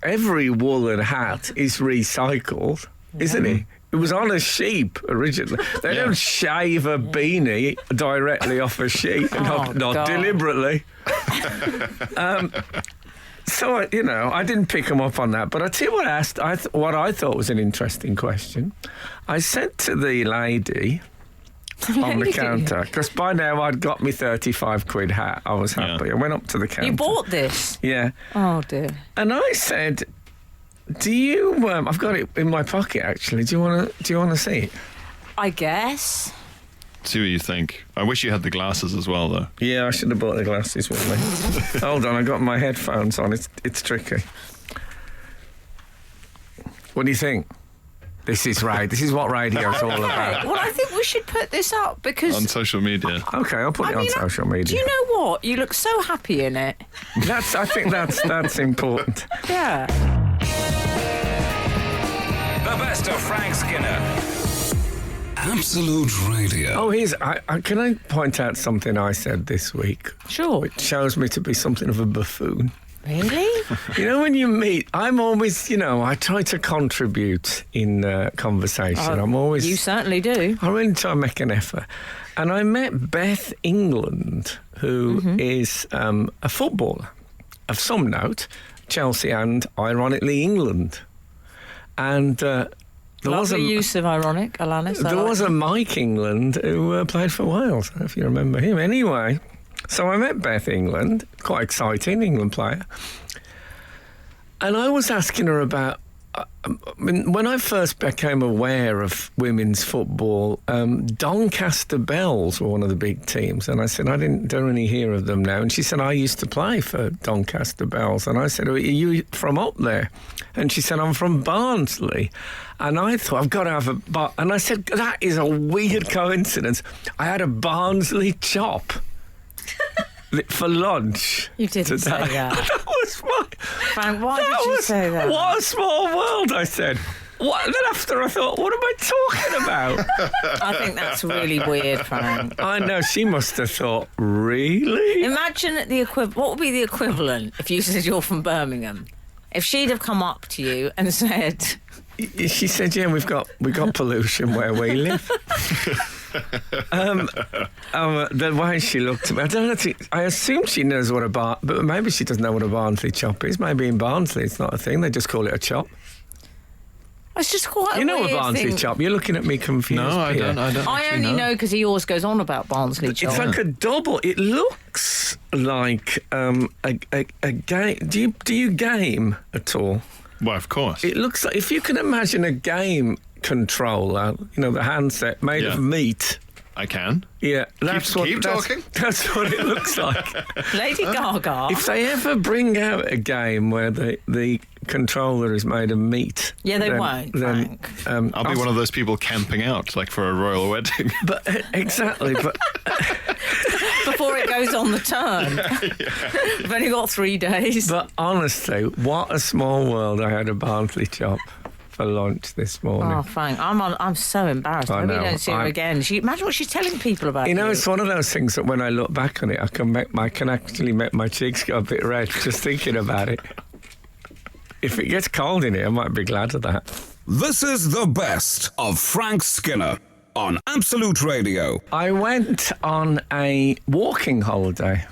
every woolen hat is recycled, isn't it? It was on a sheep originally. They Yeah. don't shave a beanie directly off a sheep, not God. deliberately. So, I didn't pick them up on that. But I tell you what I asked, what I thought was an interesting question. I said to the lady on the Lady. counter, because by now I'd got me 35 quid hat. I was happy. I went up to the counter. You bought this? Yeah. Oh, dear. And I said, do you, I've got it in my pocket actually. Do you want to see it? I guess. See what you think. I wish you had the glasses as well, though. Yeah, I should have brought the glasses with me. Hold on, I got my headphones on. It's tricky. What do you think? This is right. This is what radio's all about. Well, I think we should put this up because... On social media. Okay, I'll put it on social media. Do you know what? You look so happy in it. I think that's important. Yeah. The best of Frank Skinner. Absolute Radio. Oh, can I point out something I said this week? Sure. Which shows me to be something of a buffoon. Really? You know, when you meet, I'm always, I try to contribute in conversation. I'm always... You certainly do. I really try to make an effort. And I met Beth England, who is a footballer of some note, Chelsea and, ironically, England. And there was Lovely use of ironic, Alanis. there was a Mike England who played for Wales, if you remember him. Anyway, so I met Beth England, quite exciting, England player. And I was asking her about, when I first became aware of women's football, Doncaster Bells were one of the big teams. And I said, I don't really hear of them now. And she said, I used to play for Doncaster Bells. And I said, are you from up there? And she said, I'm from Barnsley. And I thought, I've got to have and I said, that is a weird coincidence. I had a Barnsley chop for lunch. You didn't today. say that. That was my... Frank, why did you say that? What a small world, I said. What? And then after I thought, what am I talking about? I think that's really weird, Frank. I know, she must have thought, really? Imagine what would be the equivalent if you said you're from Birmingham? If she'd have come up to you and said... She said, yeah, we've got pollution where we live. The way she looked at me, I don't know. I assume she knows what but maybe she doesn't know what a Barnsley chop is. Maybe in Barnsley it's not a thing. They just call it a chop. It's just quite You know a weird Barnsley thing. chop. You're looking at me confused. No, I Pierre. don't. I actually only know. know because he always goes on about Barnsley chop. It's like a double. It looks like a game. Do you game at all? Well, of course. It looks like, if you can imagine a game controller, the handset made of meat. I can. Yeah, that's keep talking. That's what it looks like. Lady Gaga. If they ever bring out a game where the controller is made of meat, Yeah, they then- won't, Then, Frank. I'll be one of those people camping out, like for a royal wedding. But exactly. But Before it it goes on the turn. We've only got 3 days. But honestly, what a small world. I had a Barnsley chop for lunch this morning. Oh, Frank, I'm so embarrassed. I I hope know. we don't see her again. Imagine what she's telling people about You know, it's one of those things that when I look back on it, I can actually make my cheeks go a bit red just thinking about it. If it gets cold in here, I might be glad of that. This is the best of Frank Skinner on Absolute Radio. I went on a walking holiday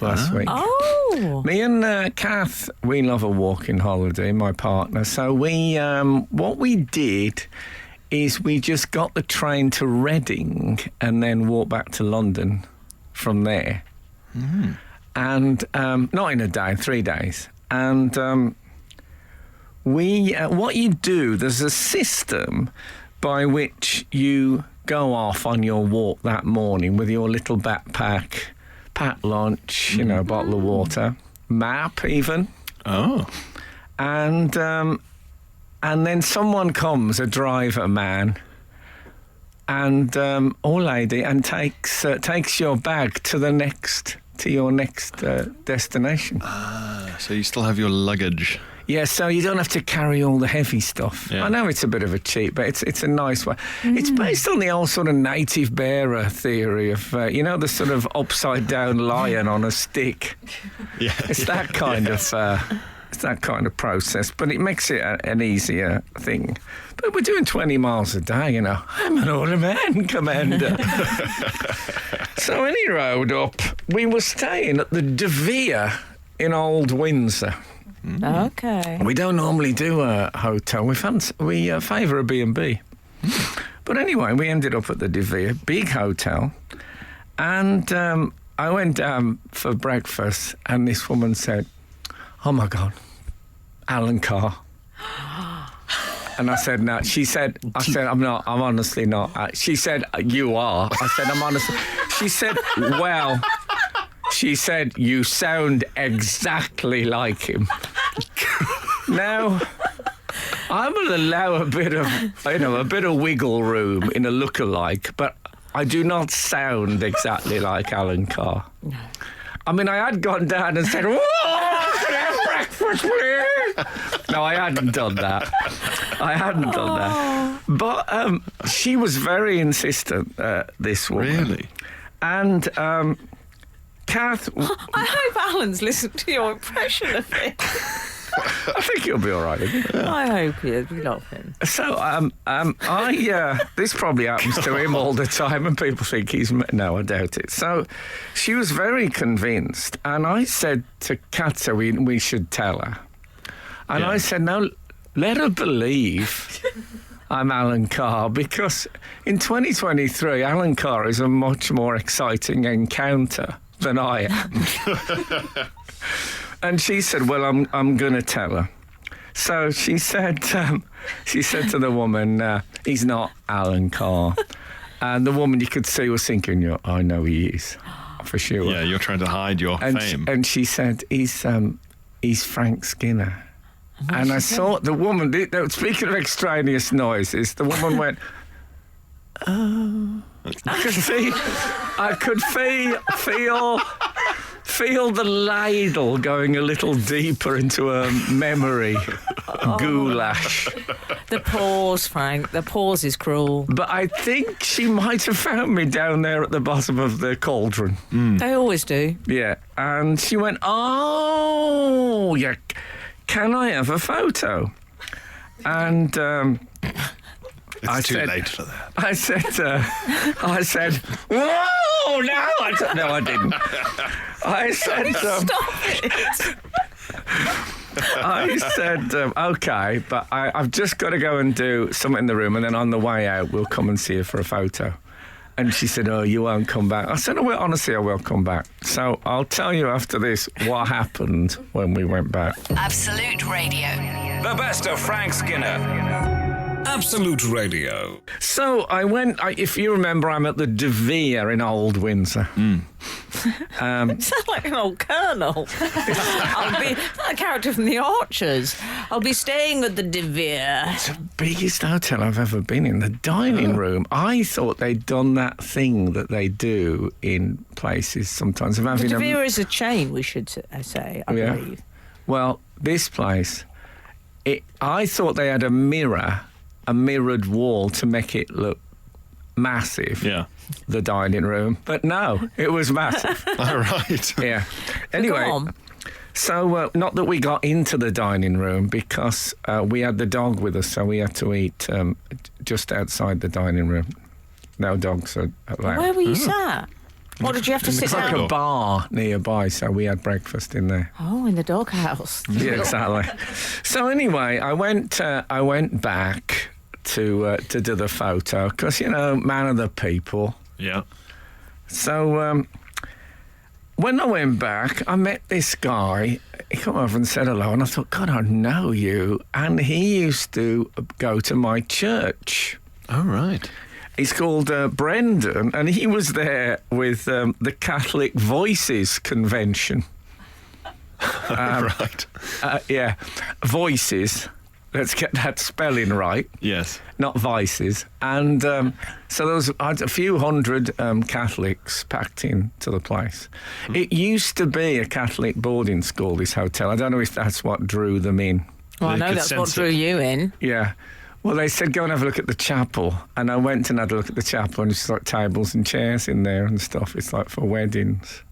last week. Oh. Me and Kath, we love a walking holiday, my partner. So what we did is we just got the train to Reading and then walked back to London from there. And not in a day, 3 days. And what you do, there's a system by which you go off on your walk that morning with your little backpack, packed lunch, a bottle of water, map even. Oh. And then someone comes, a driver man, and or lady, and takes your bag to your next destination. So you still have your luggage. Yeah, so you don't have to carry all the heavy stuff. Yeah. I know it's a bit of a cheat, but it's a nice way. It's based on the old sort of native bearer theory of, the sort of upside down lion on a stick. Yeah. It's that kind of process, but it makes it an easier thing. But we're doing 20 miles a day, I'm an older man, Commander. So any road up, we were staying at the De Vere in Old Windsor. Okay. We don't normally do a hotel. We favour a B&B. But anyway, we ended up at the De Vere, big hotel. And I went down for breakfast and this woman said, "Oh my God, Alan Carr." And I said, "No." She said, "I'm not. I'm honestly not." She said, "You are." I said, "I'm honestly." She said, "Well," she said, "you sound exactly like him." Now, I will allow a bit of wiggle room in a lookalike, but I do not sound exactly like Alan Carr. No. I mean, I had gone down and said, "Whoa, can I have breakfast, please?" No, I hadn't done that. But she was very insistent, this woman. Really? And Kath... I hope Alan's listened to your impression of it. I think he'll be all right. I hope he is. We love him. So, this probably happens to him all the time, and people think he's... No, I doubt it. So, she was very convinced, and I said to Katza we should tell her. And I said, no, let her believe I'm Alan Carr, because in 2023, Alan Carr is a much more exciting encounter than I am. And she said, "Well, I'm going to tell her." So she said to the woman, "He's not Alan Carr." And the woman, you could see, was thinking, "I know he is, for sure." Yeah, you're trying to hide your fame. And she said, "He's Frank Skinner." And I saw the woman. Speaking of extraneous noises, the woman went, "Oh." I could feel the ladle going a little deeper into her memory goulash. The pause, Frank. The pause is cruel. But I think she might have found me down there at the bottom of the cauldron. They always do. Yeah. And she went, "Oh, yeah, can I have a photo?" And It's too late for that. I said, "Whoa, no, I didn't." I said, Stop it. I said, "Okay, but I've just got to go and do something in the room, and then on the way out, we'll come and see you for a photo." And she said, "Oh, you won't come back." I said, "Oh, well, honestly, I will come back." So I'll tell you after this what happened when we went back. Absolute Radio. The best of Frank Skinner. Absolute Radio. So I went, if you remember, I'm at the De Vere in Old Windsor. Sound like an old colonel. I'll be a character from the Archers. I'll be staying at the De Vere. It's the biggest hotel I've ever been in. The dining room. I thought they'd done that thing that they do in places sometimes of The having De Vere is a chain, we should say, I Yeah. believe. Well, this place, I thought they had a mirrored wall to make it look massive. Yeah. The dining room, but no, it was massive. All right. Yeah. Go Anyway, on. so not that we got into the dining room because we had the dog with us, so we had to eat just outside the dining room. No dogs are allowed. Where were you sat? What, did you have to In the sit It's like down? a bar nearby, so we had breakfast in there. Oh, in the doghouse. Yeah, exactly. So anyway, I went back to do the photo because man of the people. Yeah. So when I went back, I met this guy. He came over and said hello, and I thought, God, I know you. And he used to go to my church. All right. He's called Brendan, and he was there with the Catholic Voices Convention. Right. Yeah, Voices. Let's get that spelling right. Yes. Not vices. And so there was a few hundred Catholics packed into the place. It used to be a Catholic boarding school, this hotel. I don't know if that's what drew them in. Well, I They know could that's what sense drew it. you in. Yeah. Well, they said, go and have a look at the chapel. And I went and had a look at the chapel, and it's like tables and chairs in there and stuff. It's like for weddings.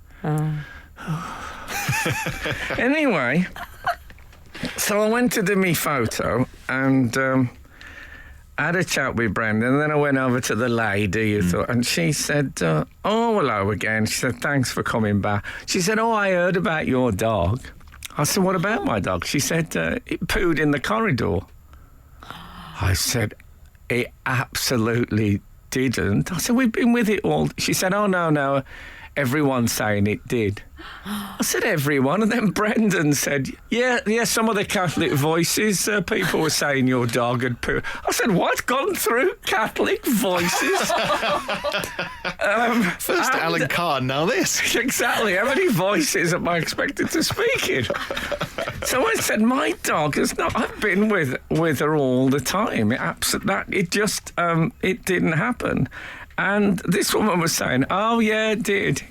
Anyway, so I went to do my photo and I had a chat with Brendan, and then I went over to the lady, and she said, oh, hello again. She said, thanks for coming back. She said, oh, I heard about your dog. I said, what about my dog? She said, it pooed in the corridor. I said, it absolutely didn't. I said, we've been with it all. She said, oh, no, everyone's saying it did. I said, everyone? And then Brendan said, yeah, some of the Catholic Voices, people were saying your dog had pooed. I said, what? Gone through Catholic Voices? First Alan Carr, now this. Exactly. How many voices am I expected to speak in? So I said, my dog has not. I've been with her all the time. It didn't happen. And this woman was saying, oh yeah, it did.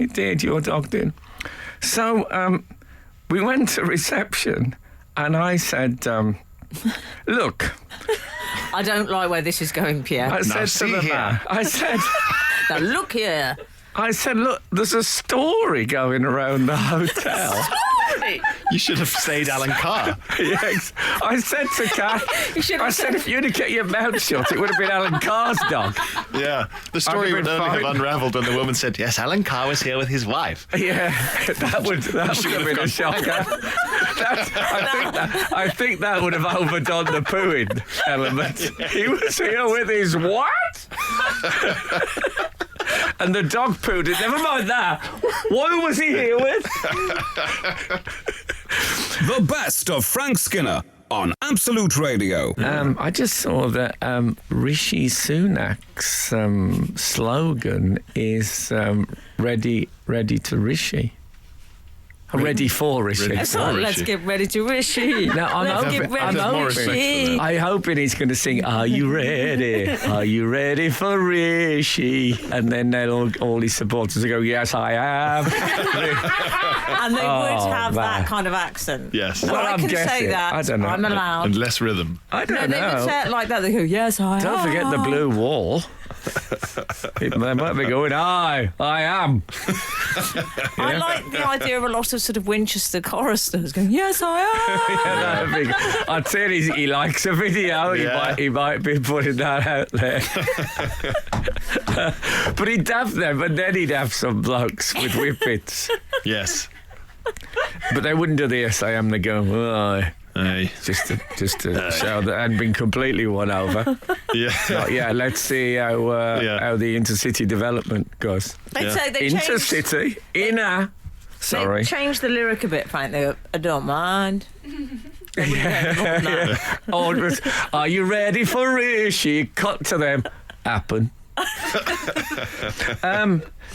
Your dog did. So we went to reception, and I said, look. I don't like where this is going, Pierre. I said to the man, Now, look here. I said, look, there's a story going around the hotel. You should have stayed Alan Carr. Yes. I said to Kath, You should have I said, said- if you'd have kept your mouth shut, it would have been Alan Carr's dog. Yeah. The story I'd would have only been have fine. unravelled when the woman said, yes, Alan Carr was here with his wife. Yeah, that would have been a shocker. I think that would have overdone the pooing element. He was here with his what? And the dog pooed it. Never mind that. What was he here with? The best of Frank Skinner on Absolute Radio. I just saw that Rishi Sunak's slogan is ready to Rishi. Ready for Rishi. Ready It's for not, Rishi. let's get ready to Rishi. No, I'm let's hoping- get ready I'm for hoping- Rishi. I'm hoping he's going to sing, Are you ready? Are you ready for Rishi? And then all his supporters will go, yes, I am. And they would have man. that kind of accent. Yes. Well, Well, I I'm can say guessing. that. I don't know. I'm allowed. And less rhythm. I No, don't they would know. say it like that. They go, yes, I am. Don't forget the blue wall. They might be going, I am. I like the idea of a lot of sort of Winchester choristers going, yes, I am. I'd say he likes a video. Yeah. He might be putting that out there. But he'd have them, and then he'd have some blokes with whippets. Yes. But they wouldn't do the yes, I am. They go, oh, Aye. just to show that I'd been completely won over. Yeah. But yeah, let's see how the intercity development goes. They'd say they changed, Intercity, inner. Sorry. they changed the lyric a bit, Frank. They go, I don't mind. Or it was, are you ready for Rishi? Cut to them. Happen.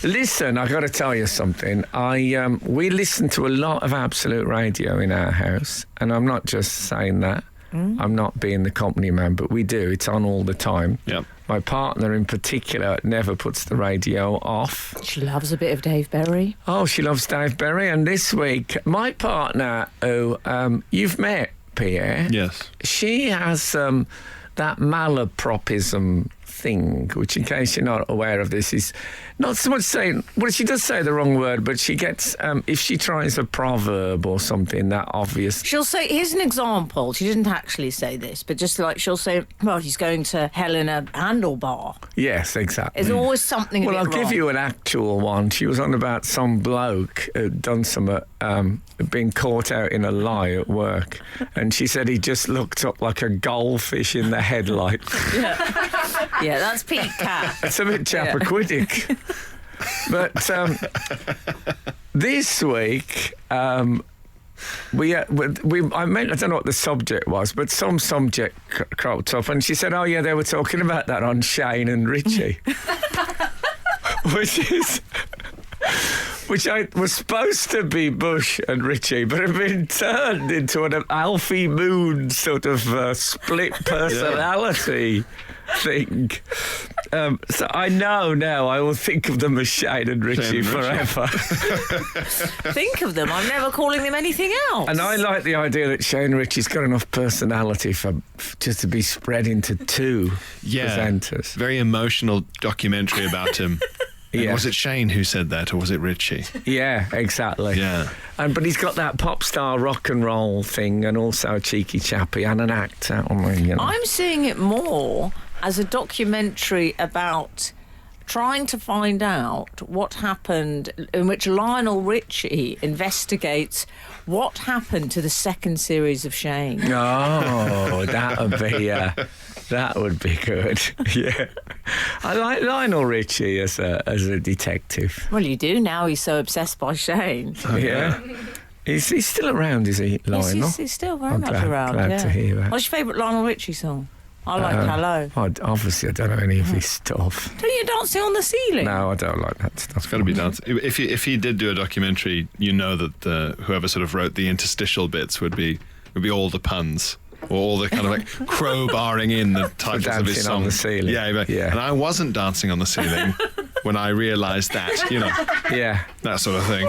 Listen, I got to tell you something. We listen to a lot of Absolute Radio in our house, and I'm not just saying that. I'm not being the company man, but we do. It's on all the time. Yep. My partner in particular never puts the radio off. She loves a bit of Dave Berry. Oh, she loves Dave Berry. And this week, my partner, who you've met, Pierre. Yes. She has that malapropism thing, which, in case you're not aware of this, is not so much saying, well, she does say the wrong word, but she gets, if she tries a proverb or something that obvious. She'll say, here's an example. She didn't actually say this, but just like she'll say, well, he's going to hell in a handlebar. Yes, exactly. There's always something Well, a I'll bit give wrong. you an actual one. She was on about some bloke who'd done some, being caught out in a lie at work. And she said he just looked up like a goldfish in the headlight. Yeah, that's Pete Cat. It's a bit Chappaquiddick. But this week, I don't know what the subject was, but some subject cropped up, and she said, oh, yeah, they were talking about that on Shane and Richie. Which was supposed to be Bush and Richie, but have been turned into an Alfie Moon sort of split personality thing. So I know now I will think of them as Shane and Richie forever. Think of them. I'm never calling them anything else. And I like the idea that Shane and Richie's got enough personality for just to be spread into two presenters. Very emotional documentary about him. And was it Shane who said that, or was it Richie? Yeah, exactly. Yeah. But he's got that pop star rock and roll thing, and also a cheeky chappy and an actor. I'm seeing it more as a documentary about trying to find out what happened, in which Lionel Richie investigates what happened to the second series of Shane. Oh, that would be good. Yeah, I like Lionel Richie as a detective. Well, you do now. He's so obsessed by Shane. Yeah. He's still around, is he, Lionel? Yes, he's still very much glad, around. Glad to hear that. What's your favourite Lionel Richie song? I like Hello. Obviously, I don't know any of his stuff. Don't you dancing on the ceiling? No, I don't like that stuff. It's got to be dancing. If he did do a documentary, you know that whoever sort of wrote the interstitial bits would be all the puns. Or all the kind of like crowbarring in the titles of his Dancing song. on the ceiling. Yeah. And I wasn't dancing on the ceiling when I realised that, Yeah. that sort of thing.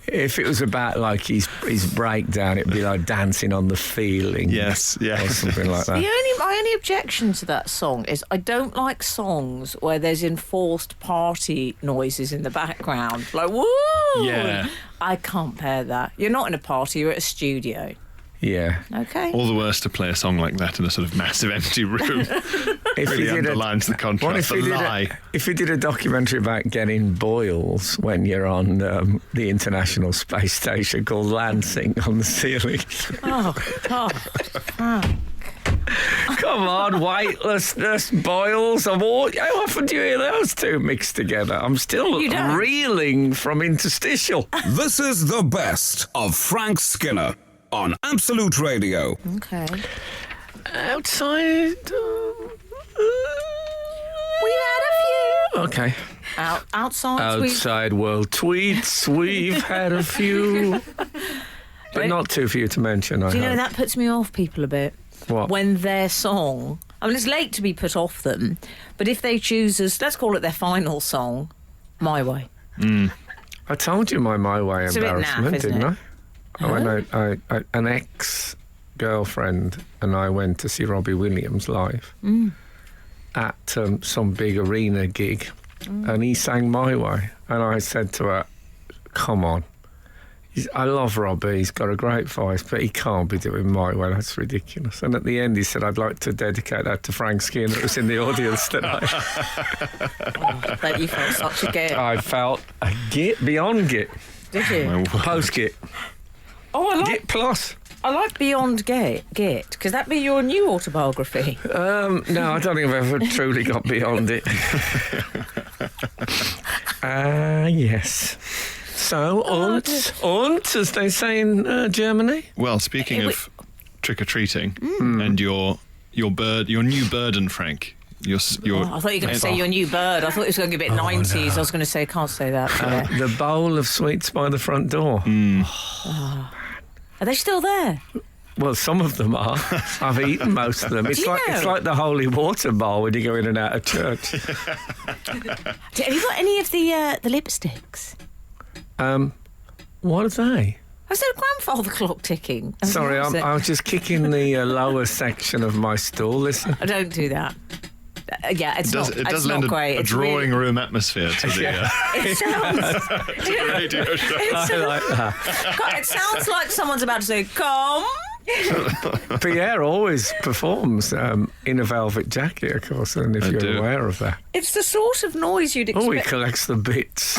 If it was about like his breakdown, it'd be like dancing on the feeling. Yes, yeah. Or something like that. My only objection to that song is I don't like songs where there's enforced party noises in the background. Like, woo! Yeah. I can't bear that. You're not in a party, you're at a studio. Yeah. Okay. All the worse to play a song like that in a sort of massive empty room. Really underlines the contrast. If you did a documentary about getting boils when you're on the International Space Station called Lansing on the ceiling. Oh. Come on, weightlessness, boils. How often do you hear those two mixed together? I'm still reeling from interstitial. This is the best of Frank Skinner on Absolute Radio. Okay. Outside. We've had a few. Okay. Outside world tweets, we've had a few. But not too few to mention, Do you know, that puts me off people a bit. What? When their song... I mean, it's late to be put off them, but if they choose as, let's call it their final song, My Way. I told you my way It's a bit embarrassment, naff, isn't didn't it? I? When an ex-girlfriend and I went to see Robbie Williams live at some big arena gig, and he sang My Way, and I said to her, come on, I love Robbie, he's got a great voice, but he can't be doing My Way, that's ridiculous. And at the end he said, I'd like to dedicate that to Frank Skinner, that was in the audience tonight. I bet you felt such a git. I felt a git beyond git. Did you? Post git. Oh, I like Git plus. I like Beyond Git, because that'd be your new autobiography. No, I don't think I've ever truly got beyond it. Yes. So, und, as they say in Germany. Well, speaking of trick-or-treating and your new burden, Frank. I thought you were going to say your new bird. I thought it was going to be a bit 90s. No. I was going to say, can't say that. The bowl of sweets by the front door. Are they still there? Well, some of them are. I've eaten most of them. It's like the holy water bowl when you go in and out of church. Have you got any of the lipsticks? What are they? Was there a grandfather clock ticking? Sorry, I was just kicking the lower section of my stool. Listen. I don't do that. Yeah, it does lend not great. a drawing room atmosphere to the it sounds, radio show. I like that. God, it sounds like someone's about to say, come. Pierre always performs in a velvet jacket, of course, and if you're aware of that. It's the sort of noise you'd expect. Oh, he collects the bits.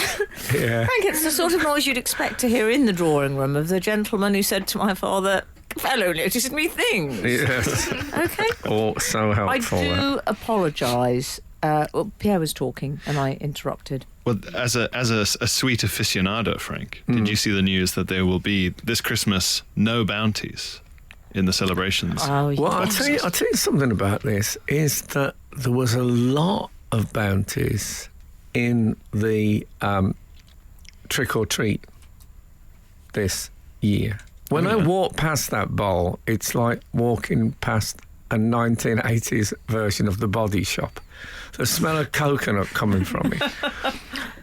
Yeah. Frank, it's the sort of noise you'd expect to hear in the drawing room of the gentleman who said to my father, fellow noticed me things. Yes. Okay. Oh, so helpful. I do apologise. Well, Pierre was talking and I interrupted. Well, as a sweet aficionado, Frank, did you see the news that there will be this Christmas no bounties in the celebrations? Oh, yes. Well, I'll tell you something about this, is that there was a lot of bounties in the trick-or-treat this year. When I walk past that bowl, it's like walking past a 1980s version of The Body Shop. The smell of coconut coming from it.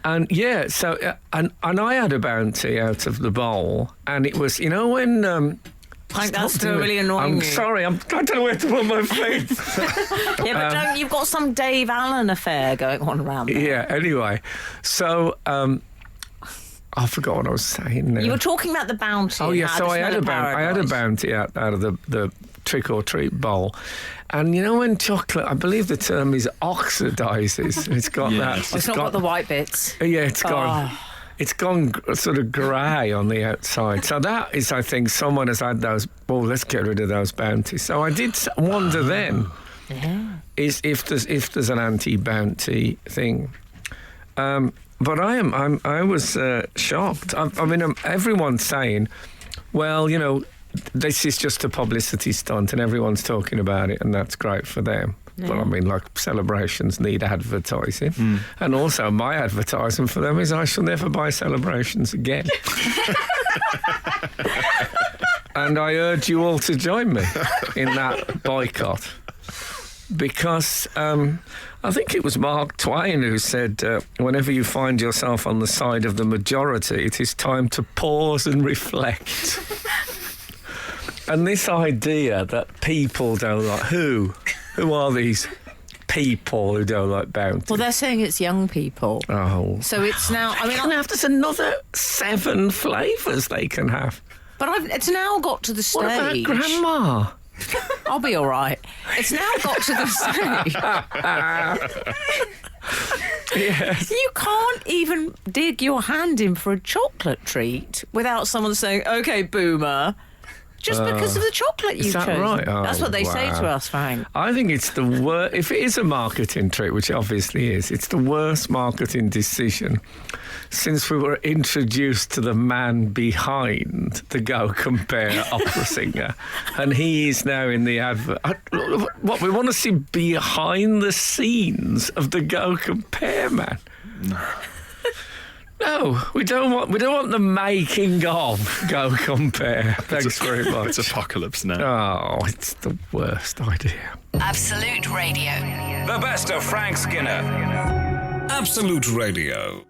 And yeah, so, and I had a bounty out of the bowl, and it was, when... Frank, that's still really annoying. I'm sorry, I don't know where to put my feet. Yeah, but you've got some Dave Allen affair going on around there. Yeah, anyway. So, I forgot what I was saying now. You were talking about the bounty. Oh, yeah, so I had a bounty out of the trick-or-treat bowl. And when chocolate, I believe the term is oxidizes, it's got that. It's not got the white bits. Yeah, it's gone. It's gone sort of grey on the outside. So that is, I think, someone has had those, let's get rid of those bounties. So I did wonder then, is if there's an anti-bounty thing. But I was shocked. I mean, everyone's saying, well, this is just a publicity stunt and everyone's talking about it and that's great for them. Yeah. But I mean, like, celebrations need advertising. And also my advertising for them is I shall never buy celebrations again. And I urge you all to join me in that boycott. Because I think it was Mark Twain who said, whenever you find yourself on the side of the majority, it is time to pause and reflect. And this idea that people don't like... Who are these people who don't like bounty? Well, they're saying it's young people. Oh. So it's now... There's another 7 flavours they can have. But it's now got to the stage... What about Grandma? I'll be all right. It's now got to the stage. Yes. You can't even dig your hand in for a chocolate treat without someone saying, OK, boomer, just because of the chocolate you chose. Is that right? Oh, that's what they say to us, Frank. I think it's the worst. If it is a marketing trick, which it obviously is, it's the worst marketing decision since we were introduced to the man behind the Go Compare opera singer. And he is now in the advert. What, we want to see behind the scenes of the Go Compare man? No, we don't want the making of Go Compare. Thanks very much. It's apocalypse now. Oh, it's the worst idea. Absolute Radio. The best of Frank Skinner. Absolute Radio.